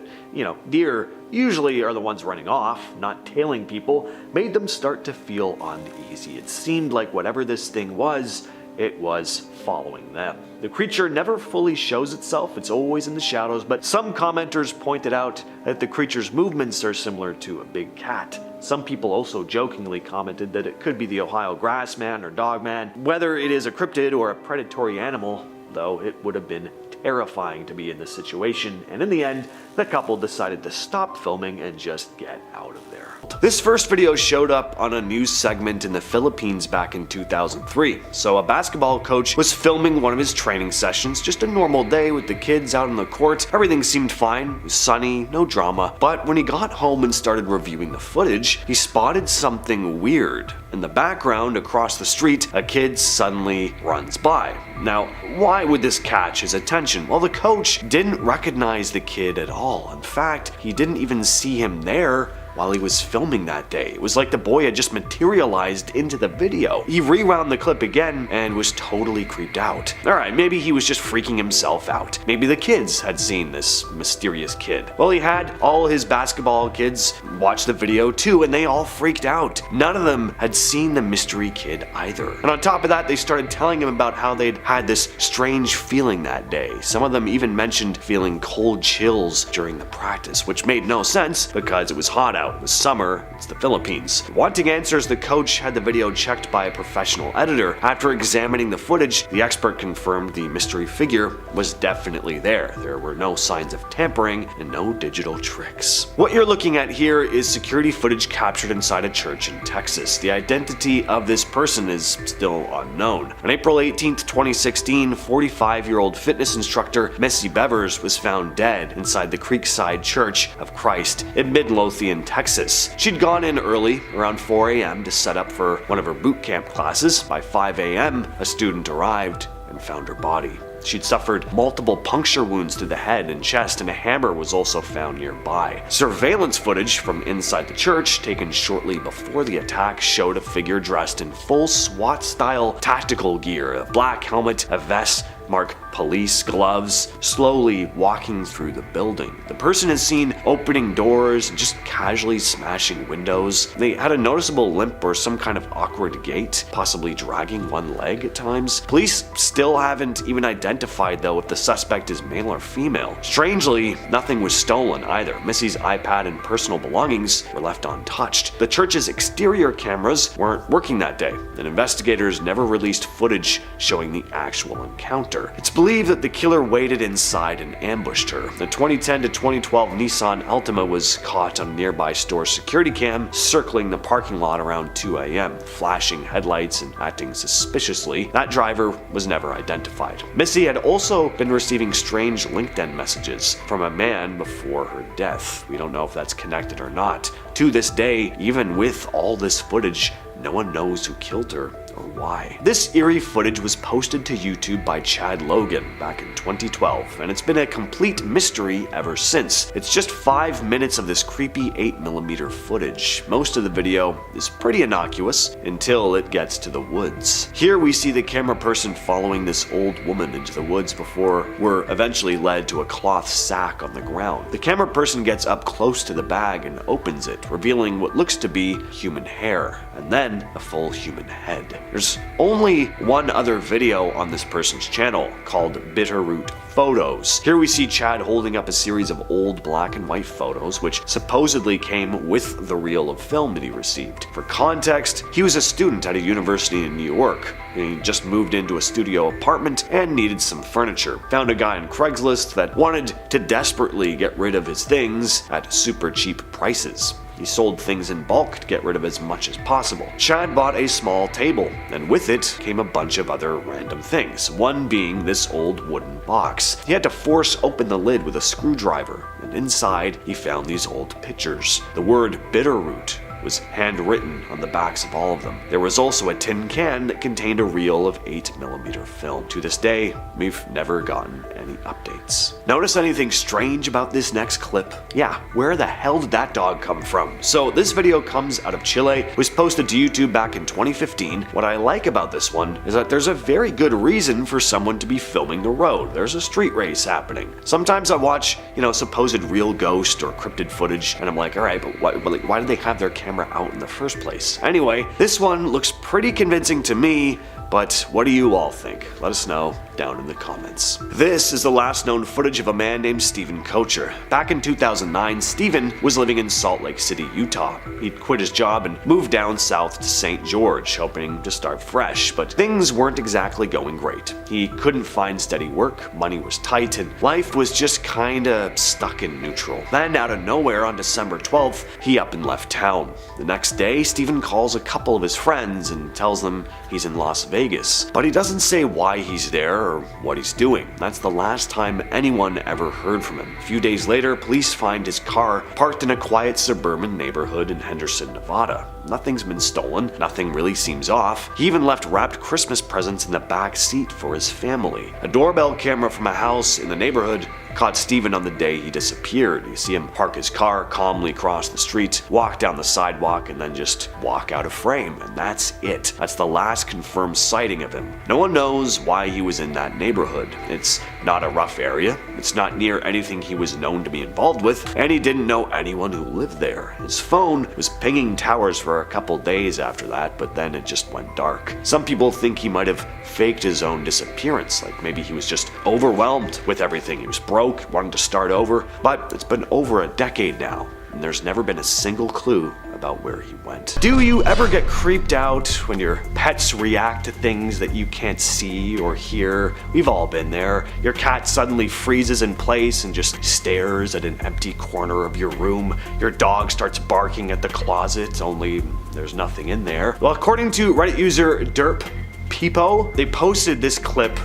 deer usually are the ones running off, not tailing people, made them start to feel uneasy. It seemed like whatever this thing was, it was following them. The creature never fully shows itself, it's always in the shadows, but some commenters pointed out that the creature's movements are similar to a big cat. Some people also jokingly commented that it could be the Ohio grassman or dogman. Whether it is a cryptid or a predatory animal, though, it would have been terrifying to be in this situation, and in the end, the couple decided to stop filming and just get out of there. This first video showed up on a news segment in the Philippines back in 2003. So a basketball coach was filming one of his training sessions, just a normal day with the kids out on the court. Everything seemed fine, it was sunny, no drama. But when he got home and started reviewing the footage, he spotted something weird. In the background, across the street, a kid suddenly runs by. Now, why would this catch his attention? Well, the coach didn't recognize the kid at all. In fact, he didn't even see him there while he was filming that day. It was like the boy had just materialized into the video. He rewound the clip again and was totally creeped out. Alright, maybe he was just freaking himself out. Maybe the kids had seen this mysterious kid. Well, he had all his basketball kids watch the video too, and they all freaked out. None of them had seen the mystery kid either. And on top of that, they started telling him about how they'd had this strange feeling that day. Some of them even mentioned feeling cold chills during the practice, which made no sense because it was hot out. out. It was summer, it's the Philippines. Wanting answers, the coach had the video checked by a professional editor. After examining the footage, the expert confirmed the mystery figure was definitely there. There were no signs of tampering and no digital tricks. What you're looking at here is security footage captured inside a church in Texas. The identity of this person is still unknown. On April 18, 2016, 45-year-old fitness instructor Missy Bevers was found dead inside the Creekside Church of Christ in Midlothian, Texas. She'd gone in early, around 4 a.m. to set up for one of her boot camp classes. By 5 a.m., a student arrived and found her body. She'd suffered multiple puncture wounds to the head and chest, and a hammer was also found nearby. Surveillance footage from inside the church, taken shortly before the attack, showed a figure dressed in full SWAT-style tactical gear, a black helmet, a vest, marked police gloves, slowly walking through the building. The person is seen opening doors and just casually smashing windows. They had a noticeable limp or some kind of awkward gait, possibly dragging one leg at times. Police still haven't even identified though if the suspect is male or female. Strangely, nothing was stolen either. Missy's iPad and personal belongings were left untouched. The church's exterior cameras weren't working that day, and investigators never released footage showing the actual encounter. It's believed that the killer waited inside and ambushed her. The 2010 to 2012 Nissan Altima was caught on a nearby store security cam circling the parking lot around 2 a.m., flashing headlights and acting suspiciously. That driver was never identified. Missy had also been receiving strange LinkedIn messages from a man before her death. We don't know if that's connected or not. To this day, even with all this footage, no one knows who killed her or why. This eerie footage was posted to YouTube by Chad Logan back in 2012, and it's been a complete mystery ever since. It's just 5 minutes of this creepy 8mm footage. Most of the video is pretty innocuous until it gets to the woods. Here we see the camera person following this old woman into the woods before we're eventually led to a cloth sack on the ground. The camera person gets up close to the bag and opens it, revealing what looks to be human hair, and then a full human head. There's only one other video on this person's channel called Bitterroot Photos. Here we see Chad holding up a series of old black and white photos which supposedly came with the reel of film that he received. For context, he was a student at a university in New York. He just moved into a studio apartment and needed some furniture. Found a guy on Craigslist that wanted to desperately get rid of his things at super cheap prices. He sold things in bulk to get rid of as much as possible. Chad bought a small table, and with it came a bunch of other random things, one being this old wooden box. He had to force open the lid with a screwdriver, and inside he found these old pictures. The word Bitterroot was handwritten on the backs of all of them. There was also a tin can that contained a reel of 8mm film. To this day, we've never gotten any updates. Notice anything strange about this next clip? Yeah, where the hell did that dog come from? So this video comes out of Chile. It was posted to YouTube back in 2015. What I like about this one is that there's a very good reason for someone to be filming the road. There's a street race happening. Sometimes I watch, supposed real ghost or cryptid footage, and I'm like, alright, but why did they have their camera out in the first place? Anyway, this one looks pretty convincing to me, but what do you all think? Let us know down in the comments. This is the last known footage of a man named Stephen Kocher. Back in 2009, Stephen was living in Salt Lake City, Utah. He'd quit his job and moved down south to St. George, hoping to start fresh, but things weren't exactly going great. He couldn't find steady work, money was tight, and life was just kinda stuck in neutral. Then, out of nowhere, on December 12th, he up and left town. The next day, Stephen calls a couple of his friends and tells them he's in Las Vegas, but he doesn't say why he's there or what he's doing. That's the last time anyone ever heard from him. A few days later, police find his car parked in a quiet suburban neighborhood in Henderson, Nevada. Nothing's been stolen, nothing really seems off. He even left wrapped Christmas presents in the back seat for his family. A doorbell camera from a house in the neighborhood caught Stephen on the day he disappeared. You see him park his car, calmly cross the street, walk down the sidewalk, and then just walk out of frame, and that's it. That's the last confirmed sighting of him. No one knows why he was in that neighborhood. It's not a rough area, it's not near anything he was known to be involved with, and he didn't know anyone who lived there. His phone was pinging towers for a couple days after that, but then it just went dark. Some people think he might have faked his own disappearance, like maybe he was just overwhelmed with everything. He was broke, wanted to start over, but it's been over a decade now. and there's never been a single clue about where he went. Do you ever get creeped out when your pets react to things that you can't see or hear? We've all been there. Your cat suddenly freezes in place and just stares at an empty corner of your room. Your dog starts barking at the closet, only there's nothing in there. Well, according to Reddit user Derp Peepo, they posted this clip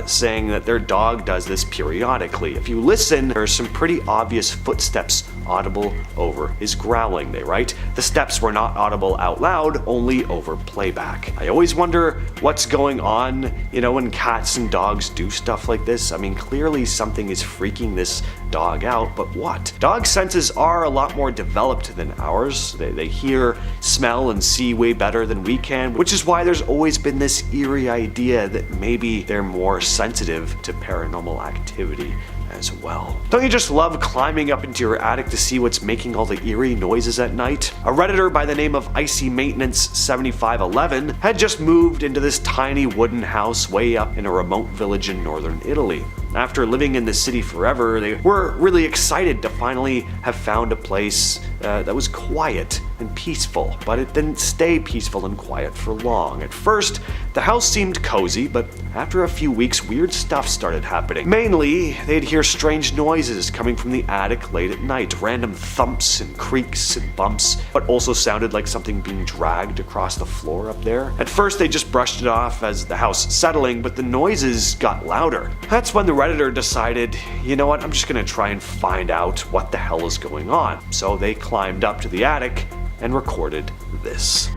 saying that their dog does this periodically. If you listen, there are some pretty obvious footsteps audible over his growling, they write. The steps were not audible out loud, only over playback. I always wonder what's going on, when cats and dogs do stuff like this. I mean, clearly something is freaking this dog out, but what? Dog senses are a lot more developed than ours. They hear, smell, and see way better than we can, which is why there's always been this eerie idea that maybe they're more sensitive to paranormal activity as well. Don't you just love climbing up into your attic to see what's making all the eerie noises at night? A Redditor by the name of Icy Maintenance 7511 had just moved into this tiny wooden house way up in a remote village in northern Italy. After living in the city forever, they were really excited to finally have found a place that was quiet and peaceful, but it didn't stay peaceful and quiet for long. At first, the house seemed cozy, but after a few weeks, weird stuff started happening. Mainly, they'd hear strange noises coming from the attic late at night, random thumps and creaks and bumps, but also sounded like something being dragged across the floor up there. At first, they just brushed it off as the house settling, but the noises got louder. That's when the Redditor decided, you know what, I'm just gonna try and find out what the hell is going on. So they climbed up to the attic and recorded this.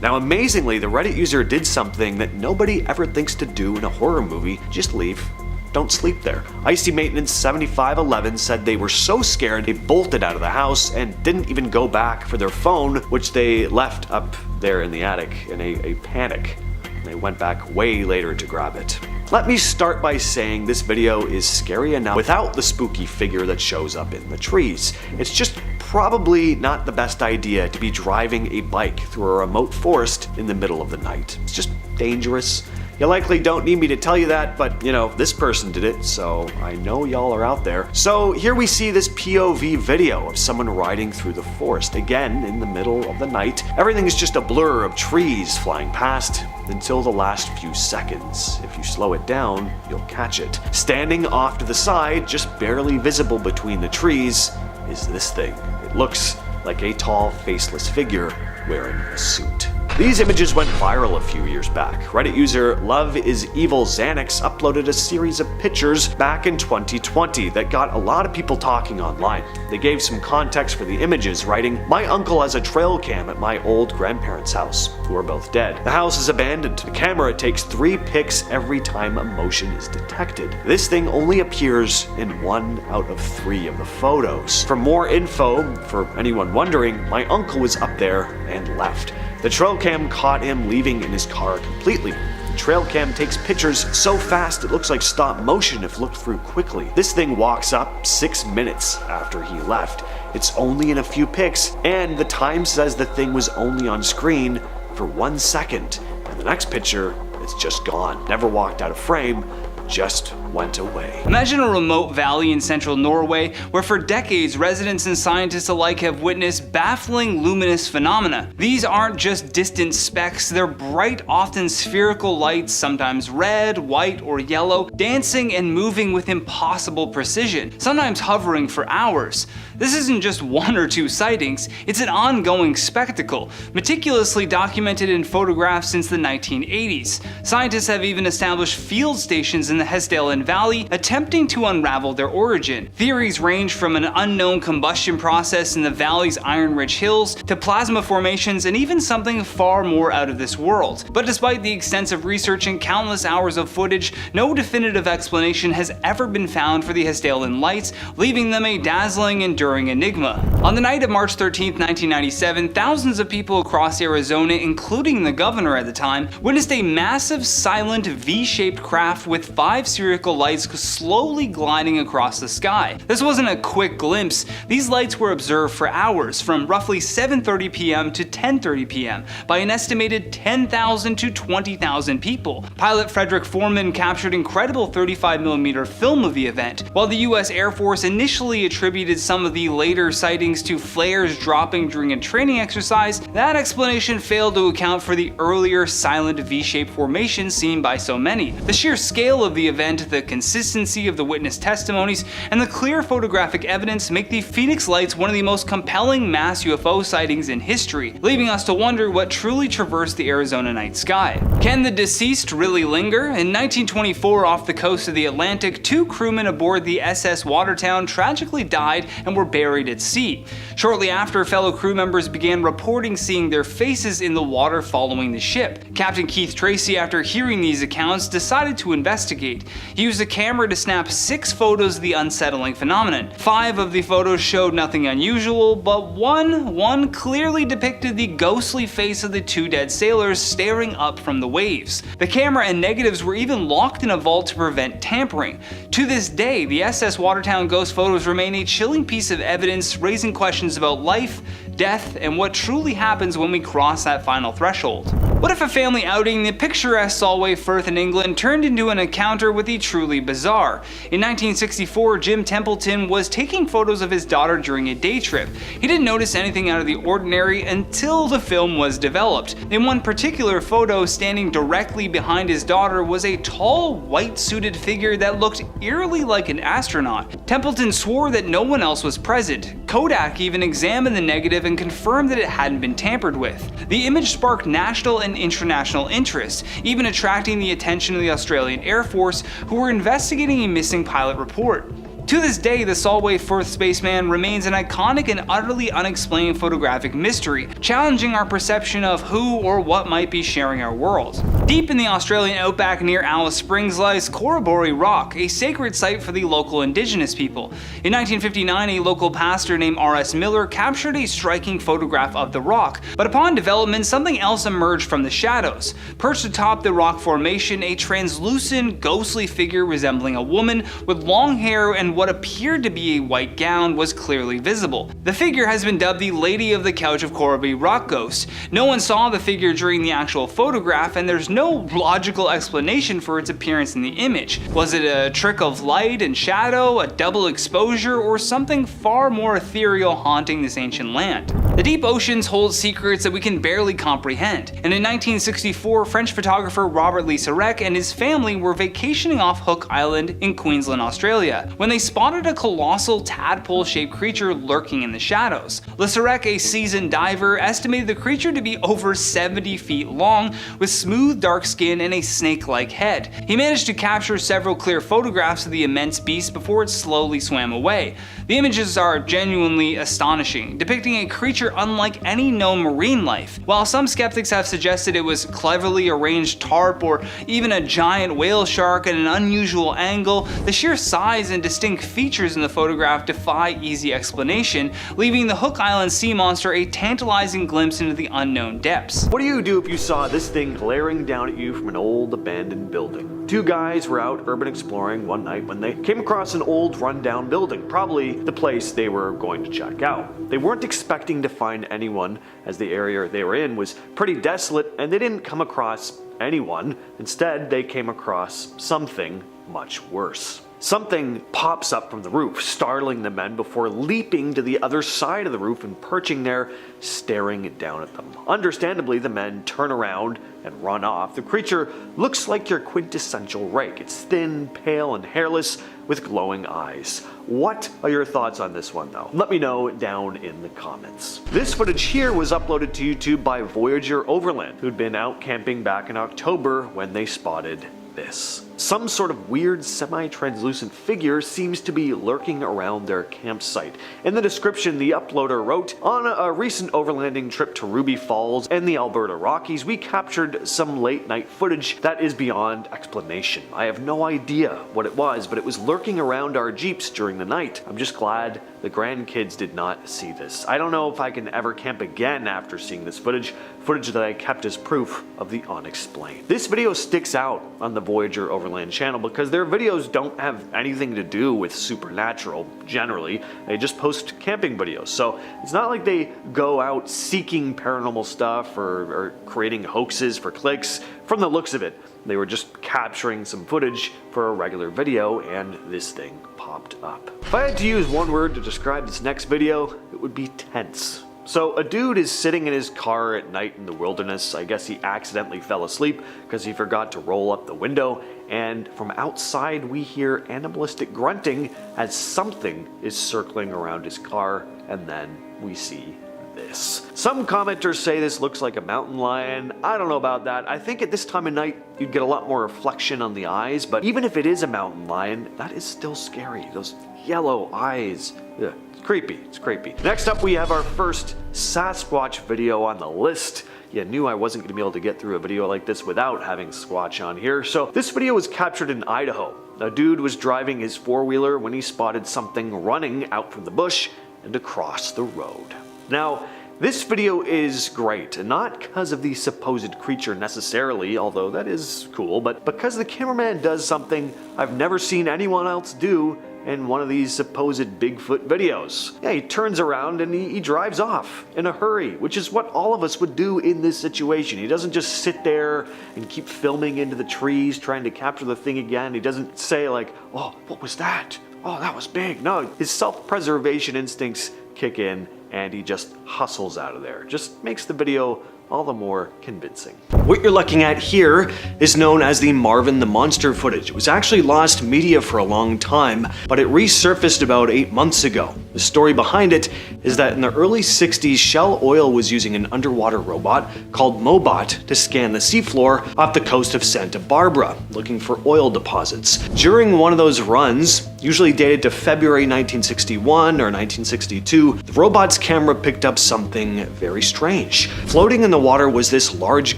Now, amazingly, the Reddit user did something that nobody ever thinks to do in a horror movie: just leave. Don't sleep there. Icy Maintenance 7511 said they were so scared they bolted out of the house and didn't even go back for their phone, which they left up there in the attic in a panic. They went back way later to grab it. Let me start by saying this video is scary enough without the spooky figure that shows up in the trees. It's just probably not the best idea to be driving a bike through a remote forest in the middle of the night. It's just dangerous. You likely don't need me to tell you that, but this person did it, so I know y'all are out there. So here we see this POV video of someone riding through the forest, again in the middle of the night. Everything is just a blur of trees flying past until the last few seconds. If you slow it down, you'll catch it. Standing off to the side, just barely visible between the trees, is this thing. It looks like a tall, faceless figure wearing a suit. These images went viral a few years back. Reddit user Love Is Evil Xanax uploaded a series of pictures back in 2020 that got a lot of people talking online. They gave some context for the images, writing, "My uncle has a trail cam at my old grandparents' house, who are both dead. The house is abandoned. The camera takes 3 pics every time a motion is detected. This thing only appears in 1 out of 3 of the photos. For more info, for anyone wondering, my uncle was up there and left. The trail cam caught him leaving in his car completely. The trail cam takes pictures so fast it looks like stop motion if looked through quickly. This thing walks up 6 minutes after he left. It's only in a few pics, and the time says the thing was only on screen for 1 second. And the next picture, it's just gone. Never walked out of frame, just went away." Imagine a remote valley in central Norway where for decades residents and scientists alike have witnessed baffling luminous phenomena. These aren't just distant specks, they're bright, often spherical lights, sometimes red, white, or yellow, dancing and moving with impossible precision, sometimes hovering for hours. This isn't just 1 or 2 sightings, it's an ongoing spectacle, meticulously documented in photographs since the 1980s. Scientists have even established field stations in the Hesdalen Valley, attempting to unravel their origin. Theories range from an unknown combustion process in the valley's iron-rich hills to plasma formations and even something far more out of this world. But despite the extensive research and countless hours of footage, no definitive explanation has ever been found for the Hesdalen lights, leaving them a dazzling, enduring enigma. On the night of March 13, 1997, thousands of people across Arizona, including the governor at the time, witnessed a massive, silent, V-shaped craft with 5 spherical cylindrical lights slowly gliding across the sky. This wasn't a quick glimpse. These lights were observed for hours, from roughly 7:30 p.m. to 10:30 p.m. by an estimated 10,000 to 20,000 people. Pilot Frederick Foreman captured incredible 35mm film of the event. While the US Air Force initially attributed some of the later sightings to flares dropping during a training exercise, that explanation failed to account for the earlier silent V-shaped formation seen by so many. The sheer scale of the event, the consistency of the witness testimonies, and the clear photographic evidence make the Phoenix Lights one of the most compelling mass UFO sightings in history, leaving us to wonder what truly traversed the Arizona night sky. Can the deceased really linger? In 1924, off the coast of the Atlantic, 2 crewmen aboard the SS Watertown tragically died and were buried at sea. Shortly after, fellow crew members began reporting seeing their faces in the water following the ship. Captain Keith Tracy, after hearing these accounts, decided to investigate. He used a camera to snap 6 photos of the unsettling phenomenon. 5 of the photos showed nothing unusual, but one clearly depicted the ghostly face of the 2 dead sailors staring up from the waves. The camera and negatives were even locked in a vault to prevent tampering. To this day, the SS Watertown ghost photos remain a chilling piece of evidence, raising questions about life, death, and what truly happens when we cross that final threshold. What if a family outing in the picturesque Solway Firth in England turned into an encounter with the truly bizarre? In 1964, Jim Templeton was taking photos of his daughter during a day trip. He didn't notice anything out of the ordinary until the film was developed. In one particular photo, standing directly behind his daughter was a tall, white-suited figure that looked eerily like an astronaut. Templeton swore that no one else was present. Kodak even examined the negative and confirmed that it hadn't been tampered with. The image sparked national and international interest, even attracting the attention of the Australian Air Force, who were investigating a missing pilot report. To this day, the Solway Firth spaceman remains an iconic and utterly unexplained photographic mystery, challenging our perception of who or what might be sharing our world. Deep in the Australian outback near Alice Springs lies Corroboree Rock, a sacred site for the local indigenous people. In 1959, a local pastor named R.S. Miller captured a striking photograph of the rock, but upon development, something else emerged from the shadows. Perched atop the rock formation, a translucent, ghostly figure resembling a woman with long hair and what appeared to be a white gown was clearly visible. The figure has been dubbed the Lady of the Couch of Corroboree Rock Ghost. No one saw the figure during the actual photograph, and there's no logical explanation for its appearance in the image. Was it a trick of light and shadow, a double exposure, or something far more ethereal haunting this ancient land? The deep oceans hold secrets that we can barely comprehend, and in 1964, French photographer Robert Lisarec and his family were vacationing off Hook Island in Queensland, Australia, when they spotted a colossal tadpole-shaped creature lurking in the shadows. Lisarec, a seasoned diver, estimated the creature to be over 70 feet long, with smooth dark skin and a snake-like head. He managed to capture several clear photographs of the immense beast before it slowly swam away. The images are genuinely astonishing, depicting a creature unlike any known marine life. While some skeptics have suggested it was cleverly arranged tarp or even a giant whale shark at an unusual angle, the sheer size and distinct features in the photograph defy easy explanation, leaving the Hook Island sea monster a tantalizing glimpse into the unknown depths. What do you do if you saw this thing glaring down at you from an old abandoned building? 2 guys were out urban exploring one night when they came across an old rundown building, probably the place they were going to check out. They weren't expecting to find anyone, as the area they were in was pretty desolate, and they didn't come across anyone. Instead, they came across something much worse. Something pops up from the roof, startling the men before leaping to the other side of the roof and perching there, staring down at them. Understandably, the men turn around and run off. The creature looks like your quintessential rake. It's thin, pale, and hairless, with glowing eyes. What are your thoughts on this one, though? Let me know down in the comments. This footage here was uploaded to YouTube by Voyager Overland, who'd been out camping back in October when they spotted this. Some sort of weird semi-translucent figure seems to be lurking around their campsite. In the description, the uploader wrote, "On a recent overlanding trip to Ruby Falls and the Alberta Rockies, we captured some late night footage that is beyond explanation. I have no idea what it was, but it was lurking around our Jeeps during the night. I'm just glad the grandkids did not see this. I don't know if I can ever camp again after seeing this footage that I kept as proof of the unexplained." This video sticks out on the Voyager Overland Overland channel because their videos don't have anything to do with supernatural, generally. They just post camping videos. So it's not like they go out seeking paranormal stuff or creating hoaxes for clicks. From the looks of it, they were just capturing some footage for a regular video, and this thing popped up. If I had to use one word to describe this next video, it would be tense. So a dude is sitting in his car at night in the wilderness. I guess he accidentally fell asleep because he forgot to roll up the window, and from outside we hear animalistic grunting as something is circling around his car, and then we see this. Some commenters say this looks like a mountain lion. I don't know about that. I think at this time of night you'd get a lot more reflection on the eyes, but even if it is a mountain lion, that is still scary. Those yellow eyes. Ugh. Creepy. It's creepy. Next up, we have our first Sasquatch video on the list. You knew I wasn't going to be able to get through a video like this without having Squatch on here. So this video was captured in Idaho. A dude was driving his four-wheeler when he spotted something running out from the bush and across the road. Now, this video is great, and not because of the supposed creature necessarily, although that is cool, but because the cameraman does something I've never seen anyone else do in one of these supposed Bigfoot videos. Yeah, he turns around and he drives off in a hurry, which is what all of us would do in this situation. He doesn't just sit there and keep filming into the trees trying to capture the thing again. He doesn't say like, oh, what was that? Oh, that was big. No, his self-preservation instincts kick in and he just hustles out of there. Just makes the video all the more convincing. What you're looking at here is known as the Marvin the Monster footage. It was actually lost media for a long time, but it resurfaced about 8 months ago. The story behind it is that in the early 60s, Shell Oil was using an underwater robot called Mobot to scan the seafloor off the coast of Santa Barbara, looking for oil deposits. During one of those runs, usually dated to February 1961 or 1962, the robot's camera picked up something very strange. Floating in the water was this large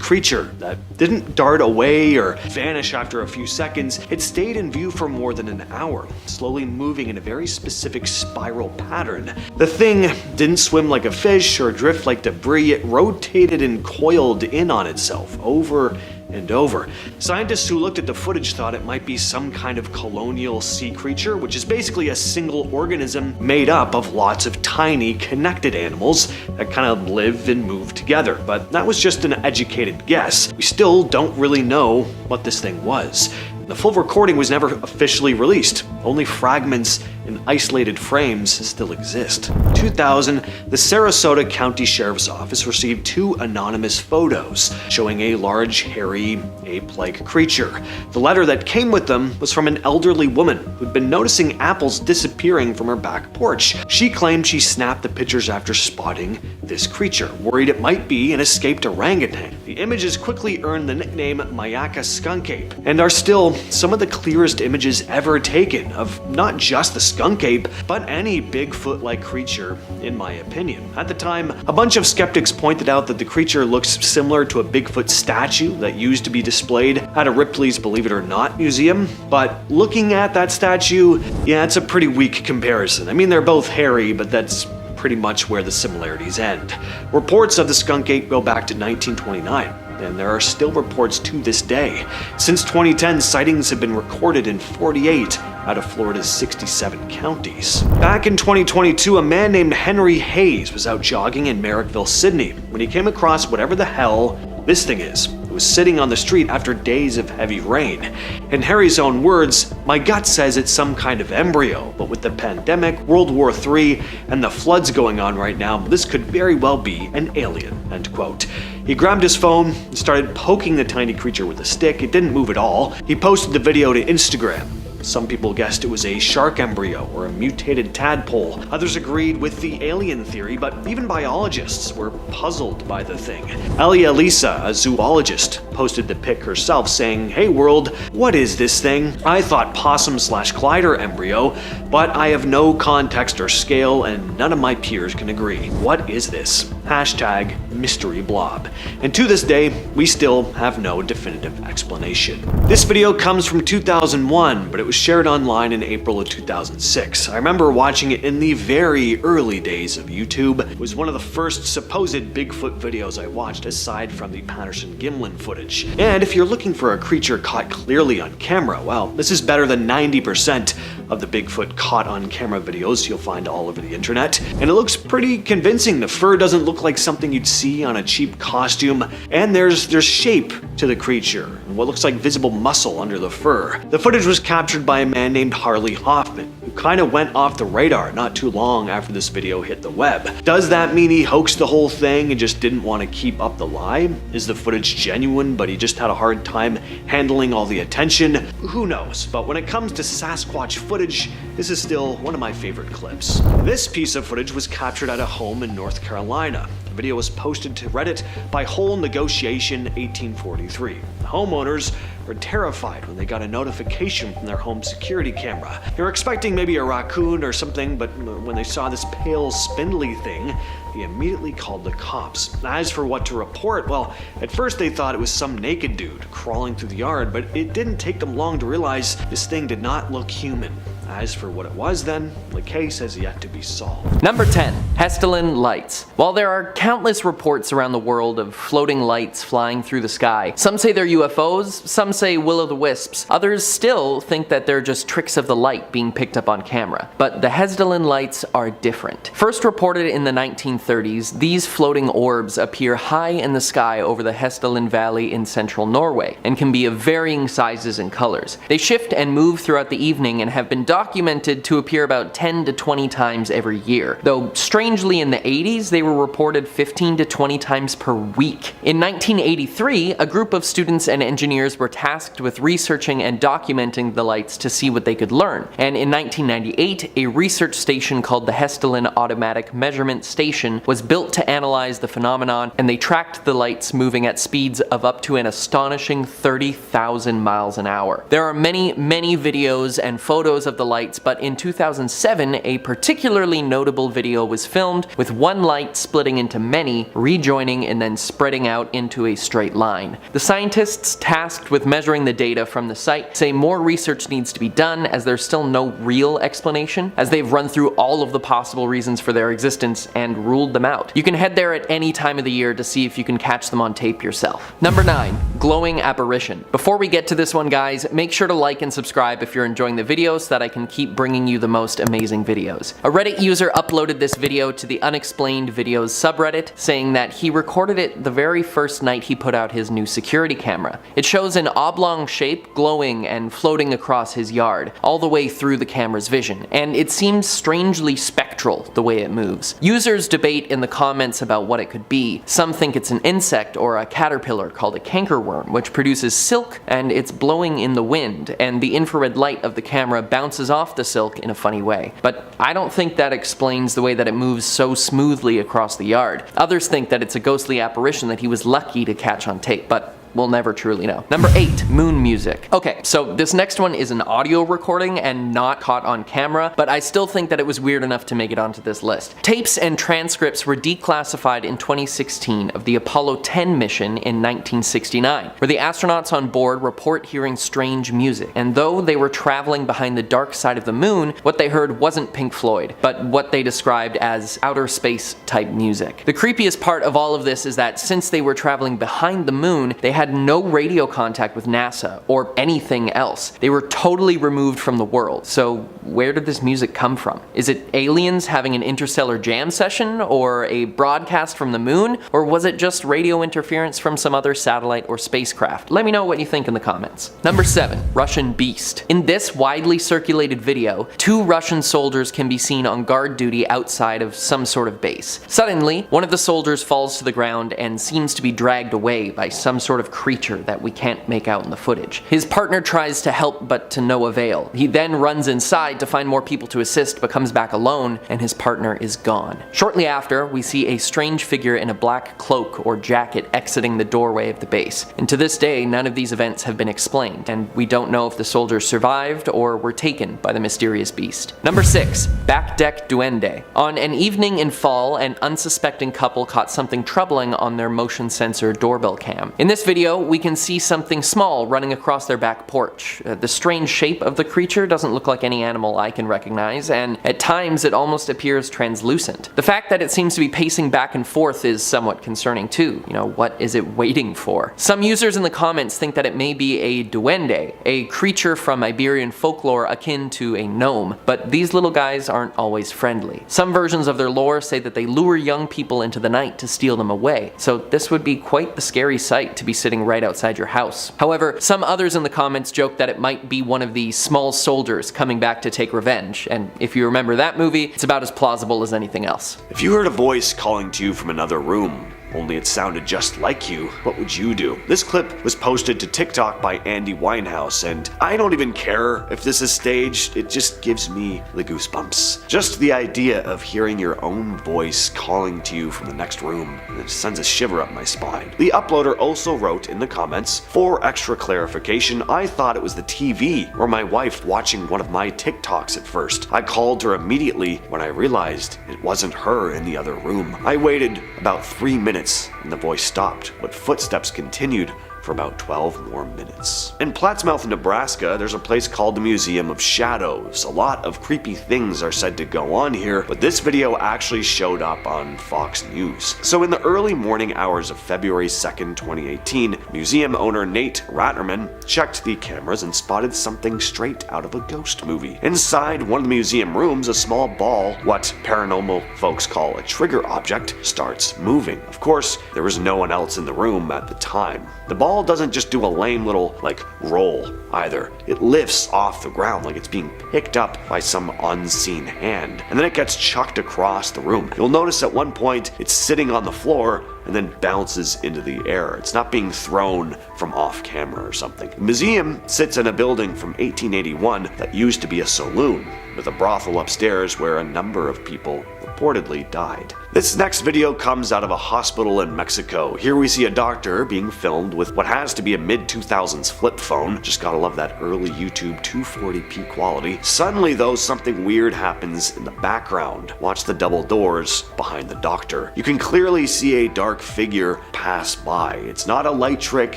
creature that didn't dart away or vanish after a few seconds. It stayed in view for more than an hour, slowly moving in a very specific spiral pattern. The thing didn't swim like a fish or drift like debris. It rotated and coiled in on itself over and over. Scientists who looked at the footage thought it might be some kind of colonial sea creature, which is basically a single organism made up of lots of tiny connected animals that kind of live and move together. But that was just an educated guess. We still don't really know what this thing was. The full recording was never officially released. Only fragments in isolated frames still exist. In 2000, the Sarasota County Sheriff's Office received 2 anonymous photos showing a large, hairy, ape-like creature. The letter that came with them was from an elderly woman who'd been noticing apples disappearing from her back porch. She claimed she snapped the pictures after spotting this creature, worried it might be an escaped orangutan. The images quickly earned the nickname Mayaka Skunk Ape, and are still some of the clearest images ever taken of not just the skunk ape, but any Bigfoot-like creature, in my opinion. At the time, a bunch of skeptics pointed out that the creature looks similar to a Bigfoot statue that used to be displayed at a Ripley's Believe It or Not museum, but looking at that statue, yeah, it's a pretty weak comparison. I mean, they're both hairy, but that's pretty much where the similarities end. Reports of the skunk ape go back to 1929. And there are still reports to this day. Since 2010, sightings have been recorded in 48 out of Florida's 67 counties. Back in 2022, a man named Henry Hayes was out jogging in Merrickville, Sydney, when he came across whatever the hell this thing is. It was sitting on the street after days of heavy rain. In Harry's own words, "My gut says it's some kind of embryo, but with the pandemic, World War III, and the floods going on right now, this could very well be an alien," end quote. He grabbed his phone and started poking the tiny creature with a stick. It didn't move at all. He posted the video to Instagram. Some people guessed it was a shark embryo or a mutated tadpole. Others agreed with the alien theory, but even biologists were puzzled by the thing. Elia Lisa, a zoologist, posted the pic herself saying, "Hey world, what is this thing? I thought possum/glider embryo, but I have no context or scale and none of my peers can agree. What is this? Hashtag mystery blob." And to this day, we still have no definitive explanation. This video comes from 2001, but it was was shared online in April of 2006. I remember watching it in the very early days of YouTube. It was one of the first supposed Bigfoot videos I watched aside from the Patterson-Gimlin footage. And if you're looking for a creature caught clearly on camera, well, this is better than 90% of the Bigfoot caught on camera videos you'll find all over the internet. And it looks pretty convincing. The fur doesn't look like something you'd see on a cheap costume, and there's shape to the creature, what looks like visible muscle under the fur. The footage was captured by a man named Harley Hoffman, who kind of went off the radar not too long after this video hit the web. Does that mean he hoaxed the whole thing and just didn't want to keep up the lie? Is the footage genuine, but he just had a hard time handling all the attention? Who knows? But when it comes to Sasquatch footage, this is still one of my favorite clips. This piece of footage was captured at a home in North Carolina. The video was posted to Reddit by Whole Negotiation 1843. The homeowners were terrified when they got a notification from their home security camera. They were expecting maybe a raccoon or something, but when they saw this pale, spindly thing, they immediately called the cops. As for what to report, well, at first they thought it was some naked dude crawling through the yard, but it didn't take them long to realize this thing did not look human. As for what it was then, the case has yet to be solved. Number 10. Hestilin lights. While there are countless reports around the world of floating lights flying through the sky, some say they're UFOs, some say will-o'-the-wisps, others still think that they're just tricks of the light being picked up on camera. But the Hestilin lights are different. First reported in the 1930s, these floating orbs appear high in the sky over the Hestilin Valley in central Norway, and can be of varying sizes and colors. They shift and move throughout the evening and have been documented to appear about 10 to 20 times every year, though strangely in the 80s they were reported 15 to 20 times per week. In 1983, a group of students and engineers were tasked with researching and documenting the lights to see what they could learn, and in 1998 a research station called the Hestilin Automatic Measurement Station was built to analyze the phenomenon, and they tracked the lights moving at speeds of up to an astonishing 30,000 miles an hour. There are many videos and photos of the lights, but in 2007 a particularly notable video was filmed with one light splitting into many, rejoining and then spreading out into a straight line. The scientists tasked with measuring the data from the site say more research needs to be done, as there's still no real explanation, as they've run through all of the possible reasons for their existence and ruled them out. You can head there at any time of the year to see if you can catch them on tape yourself. Number 9. Glowing apparition. Before we get to this one, guys, make sure to like and subscribe if you're enjoying the video so that I can keep bringing you the most amazing videos. A Reddit user uploaded this video to the Unexplained videos subreddit, saying that he recorded it the very first night he put out his new security camera. It shows an oblong shape glowing and floating across his yard, all the way through the camera's vision, and it seems strangely spectral the way it moves. Users debate in the comments about what it could be. Some think it's an insect or a caterpillar called a cankerworm, which produces silk and it's blowing in the wind, and the infrared light of the camera bounces off the silk in a funny way. But I don't think that explains the way that it moves so smoothly across the yard. Others think that it's a ghostly apparition that he was lucky to catch on tape, but we'll never truly know. Number 8. Moon music. Okay, so this next one is an audio recording and not caught on camera, but I still think that it was weird enough to make it onto this list. Tapes and transcripts were declassified in 2016 of the Apollo 10 mission in 1969, where the astronauts on board report hearing strange music. And though they were traveling behind the dark side of the moon, what they heard wasn't Pink Floyd, but what they described as outer space type music. The creepiest part of all of this is that since they were traveling behind the moon, they had no radio contact with NASA or anything else. They were totally removed from the world. So where did this music come from? Is it aliens having an interstellar jam session, or a broadcast from the moon, or was it just radio interference from some other satellite or spacecraft? Let me know what you think in the comments. Number 7. Russian Beast. In this widely circulated video, 2 Russian soldiers can be seen on guard duty outside of some sort of base. Suddenly, one of the soldiers falls to the ground and seems to be dragged away by some sort of creature that we can't make out in the footage. His partner tries to help, but to no avail. He then runs inside to find more people to assist, but comes back alone, and his partner is gone. Shortly after, we see a strange figure in a black cloak or jacket exiting the doorway of the base. And to this day, none of these events have been explained, and we don't know if the soldiers survived or were taken by the mysterious beast. Number 6. Back Deck Duende. On an evening in fall, an unsuspecting couple caught something troubling on their motion sensor doorbell cam. In this video, video, we can see something small running across their back porch. The strange shape of the creature doesn't look like any animal I can recognize, and at times it almost appears translucent. The fact that it seems to be pacing back and forth is somewhat concerning too. You know, what is it waiting for? Some users in the comments think that it may be a duende, a creature from Iberian folklore akin to a gnome, but these little guys aren't always friendly. Some versions of their lore say that they lure young people into the night to steal them away, so this would be quite the scary sight to be sitting right outside your house. However, some others in the comments joke that it might be one of the small soldiers coming back to take revenge, and if you remember that movie, it's about as plausible as anything else. If you heard a voice calling to you from another room, only it sounded just like you, what would you do? This clip was posted to TikTok by Andy Winehouse, and I don't even care if this is staged, it just gives me the goosebumps. Just the idea of hearing your own voice calling to you from the next room, it sends a shiver up my spine. The uploader also wrote in the comments, for extra clarification, I thought it was the TV or my wife watching one of my TikToks at first. I called her immediately when I realized it wasn't her in the other room. I waited about 3 minutes and the voice stopped, but footsteps continued for about 12 more minutes. In Plattsmouth, Nebraska, there's a place called the Museum of Shadows. A lot of creepy things are said to go on here, but this video actually showed up on Fox News. So in the early morning hours of February 2nd, 2018, museum owner Nate Ratterman checked the cameras and spotted something straight out of a ghost movie. Inside one of the museum rooms, a small ball, what paranormal folks call a trigger object, starts moving. Of course, there was no one else in the room at the time. The ball doesn't just do a lame little, roll either. It lifts off the ground like it's being picked up by some unseen hand, and then it gets chucked across the room. You'll notice at one point it's sitting on the floor and then bounces into the air. It's not being thrown from off camera or something. The museum sits in a building from 1881 that used to be a saloon, with a brothel upstairs where a number of people reportedly died. This next video comes out of a hospital in Mexico. Here we see a doctor being filmed with what has to be a mid-2000s flip phone. Just gotta love that early YouTube 240p quality. Suddenly though, something weird happens in the background. Watch the double doors behind the doctor. You can clearly see a dark figure pass by. It's not a light trick,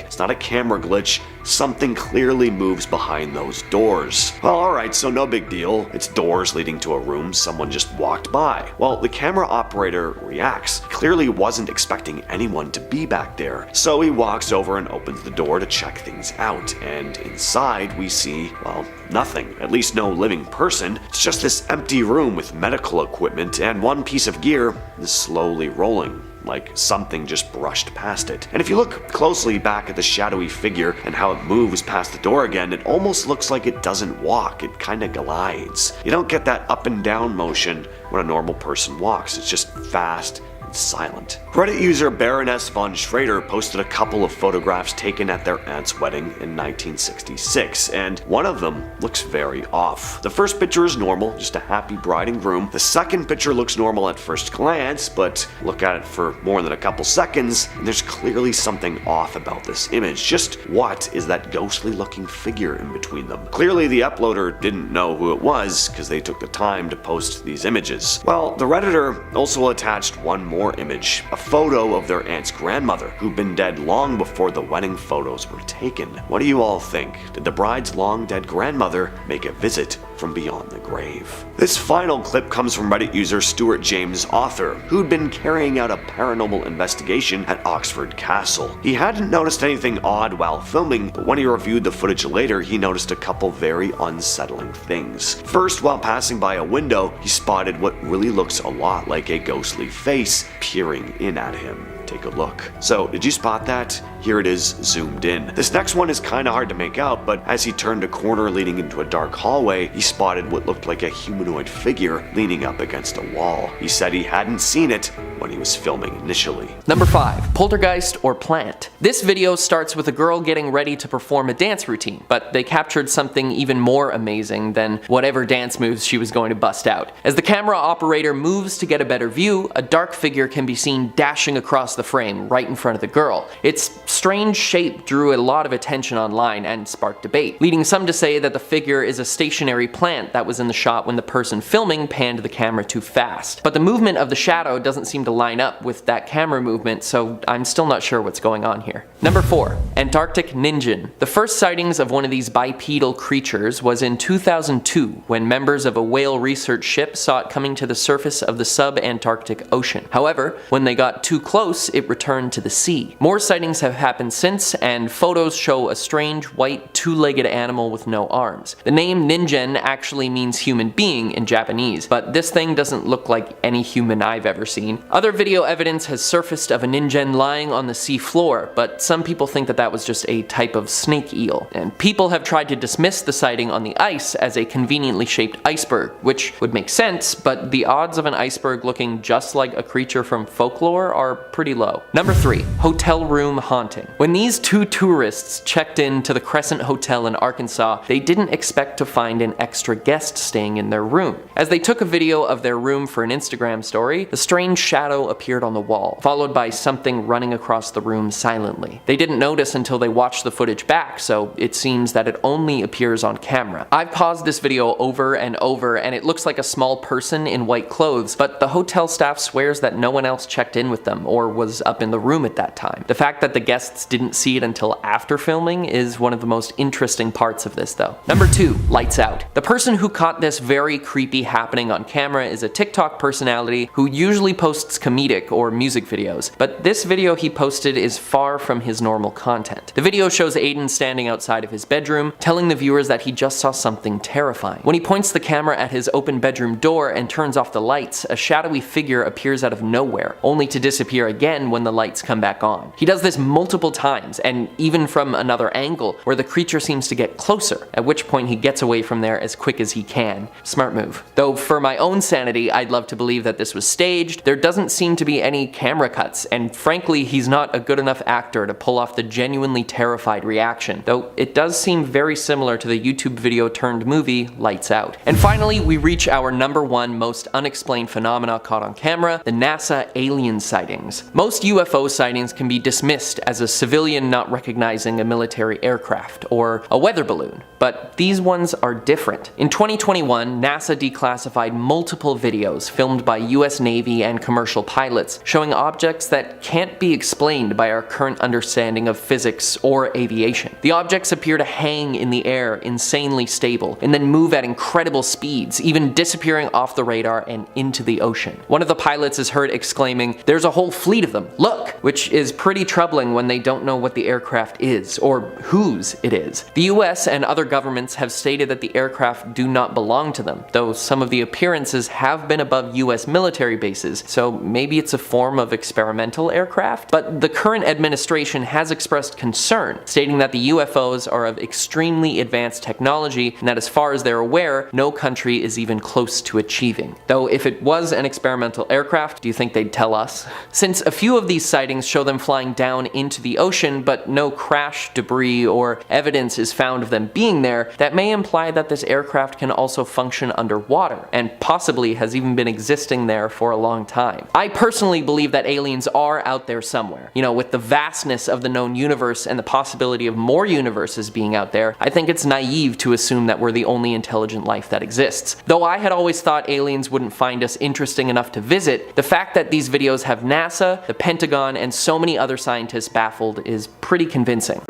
it's not a camera glitch. Something clearly moves behind those doors. Well, alright, so no big deal. It's doors leading to a room someone just walked by. Well, the camera operator reacts. He clearly wasn't expecting anyone to be back there. So he walks over and opens the door to check things out. And inside we see, well, nothing. At least no living person. It's just this empty room with medical equipment, and one piece of gear is slowly rolling, like something just brushed past it. And if you look closely back at the shadowy figure and how it moves past the door again, it almost looks like it doesn't walk, it kinda glides. You don't get that up and down motion when a normal person walks, it's just fast and silent. Reddit user Baroness von Schrader posted a couple of photographs taken at their aunt's wedding in 1966, and one of them looks very off. The first picture is normal, just a happy bride and groom. The second picture looks normal at first glance, but look at it for more than a couple seconds, and there's clearly something off about this image. Just what is that ghostly looking figure in between them? Clearly the uploader didn't know who it was, because they took the time to post these images. Well, the Redditor also attached one more image, a photo of their aunt's grandmother, who'd been dead long before the wedding photos were taken. What do you all think? Did the bride's long dead grandmother make a visit from beyond the grave? This final clip comes from Reddit user Stuart James Author, who'd been carrying out a paranormal investigation at Oxford Castle. He hadn't noticed anything odd while filming, but when he reviewed the footage later, he noticed a couple very unsettling things. First, while passing by a window, he spotted what really looks a lot like a ghostly face peering in at him. Take a look. So, did you spot that? Here it is zoomed in. This next one is kinda hard to make out, but as he turned a corner leading into a dark hallway, he spotted what looked like a humanoid figure leaning up against a wall. He said he hadn't seen it when he was filming initially. Number 5. Poltergeist or plant. This video starts with a girl getting ready to perform a dance routine, but they captured something even more amazing than whatever dance moves she was going to bust out. As the camera operator moves to get a better view, a dark figure can be seen dashing across the frame right in front of the girl. Its strange shape drew a lot of attention online and sparked debate, leading some to say that the figure is a stationary plant that was in the shot when the person filming panned the camera too fast. But the movement of the shadow doesn't seem to line up with that camera movement, so I'm still not sure what's going on here. Number 4. Antarctic Ninjin. The first sightings of one of these bipedal creatures was in 2002 when members of a whale research ship saw it coming to the surface of the sub-Antarctic Ocean. However, when they got too close, it returned to the sea. More sightings have happened since, and photos show a strange white two-legged animal with no arms. The name Ninjin actually means human being in Japanese, but this thing doesn't look like any human I've ever seen. Other video evidence has surfaced of a Ninjin lying on the sea floor, but some people think that that was just a type of snake eel. And people have tried to dismiss the sighting on the ice as a conveniently shaped iceberg, which would make sense, but the odds of an iceberg looking just like a creature from folklore are pretty low. Number 3. Hotel room haunting. When these two tourists checked in to the Crescent Hotel in Arkansas, they didn't expect to find an extra guest staying in their room. As they took a video of their room for an Instagram story, a strange shadow appeared on the wall, followed by something running across the room silently. They didn't notice until they watched the footage back, so it seems that it only appears on camera. I've paused this video over and over, and it looks like a small person in white clothes, but the hotel staff swears that no one else checked in with them or was up in the room at that time. The fact that the guests didn't see it until after filming is one of the most interesting parts of this though. Number 2. Lights out. The person who caught this very creepy happening on camera is a TikTok personality who usually posts comedic or music videos, but this video he posted is far from his normal content. The video shows Aiden standing outside of his bedroom, telling the viewers that he just saw something terrifying. When he points the camera at his open bedroom door and turns off the lights, a shadowy figure appears out of nowhere, only to disappear again when the lights come back on. He does this multiple times, and even from another angle, where the creature seems to get closer, at which point he gets away from there as quick as he can. Smart move. Though for my own sanity, I'd love to believe that this was staged. There doesn't seem to be any camera cuts, and frankly, he's not a good enough actor to pull off the genuinely terrified reaction, though it does seem very similar to the YouTube video turned movie Lights Out. And finally, we reach our number 1 most unexplained phenomena caught on camera, the NASA alien sightings. Most UFO sightings can be dismissed as a civilian not recognizing a military aircraft or a weather balloon, but these ones are different. In 2021, NASA declassified multiple videos filmed by US Navy and commercial pilots showing objects that can't be explained by our current understanding of physics or aviation. The objects appear to hang in the air, insanely stable, and then move at incredible speeds, even disappearing off the radar and into the ocean. One of the pilots is heard exclaiming, "There's a whole fleet of them, look!" which is pretty troubling when they don't know what the aircraft is, or whose it is. The US and other governments have stated that the aircraft do not belong to them, though some of the appearances have been above US military bases, so maybe it's a form of experimental aircraft? But the current administration has expressed concern, stating that the UFOs are of extremely advanced technology and that as far as they're aware, no country is even close to achieving. Though if it was an experimental aircraft, do you think they'd tell us? Since a few of these sightings show them flying down into the ocean, but no crash, debris, or evidence is found of them being there, that may imply that this aircraft can also function underwater, and possibly has even been existing there for a long time. I personally believe that aliens are out there somewhere. You know, with the vastness of the known universe and the possibility of more universes being out there, I think it's naive to assume that we're the only intelligent life that exists. Though I had always thought aliens wouldn't find us interesting enough to visit, the fact that these videos have NASA, the Pentagon, and so many other scientists baffled is pretty convincing.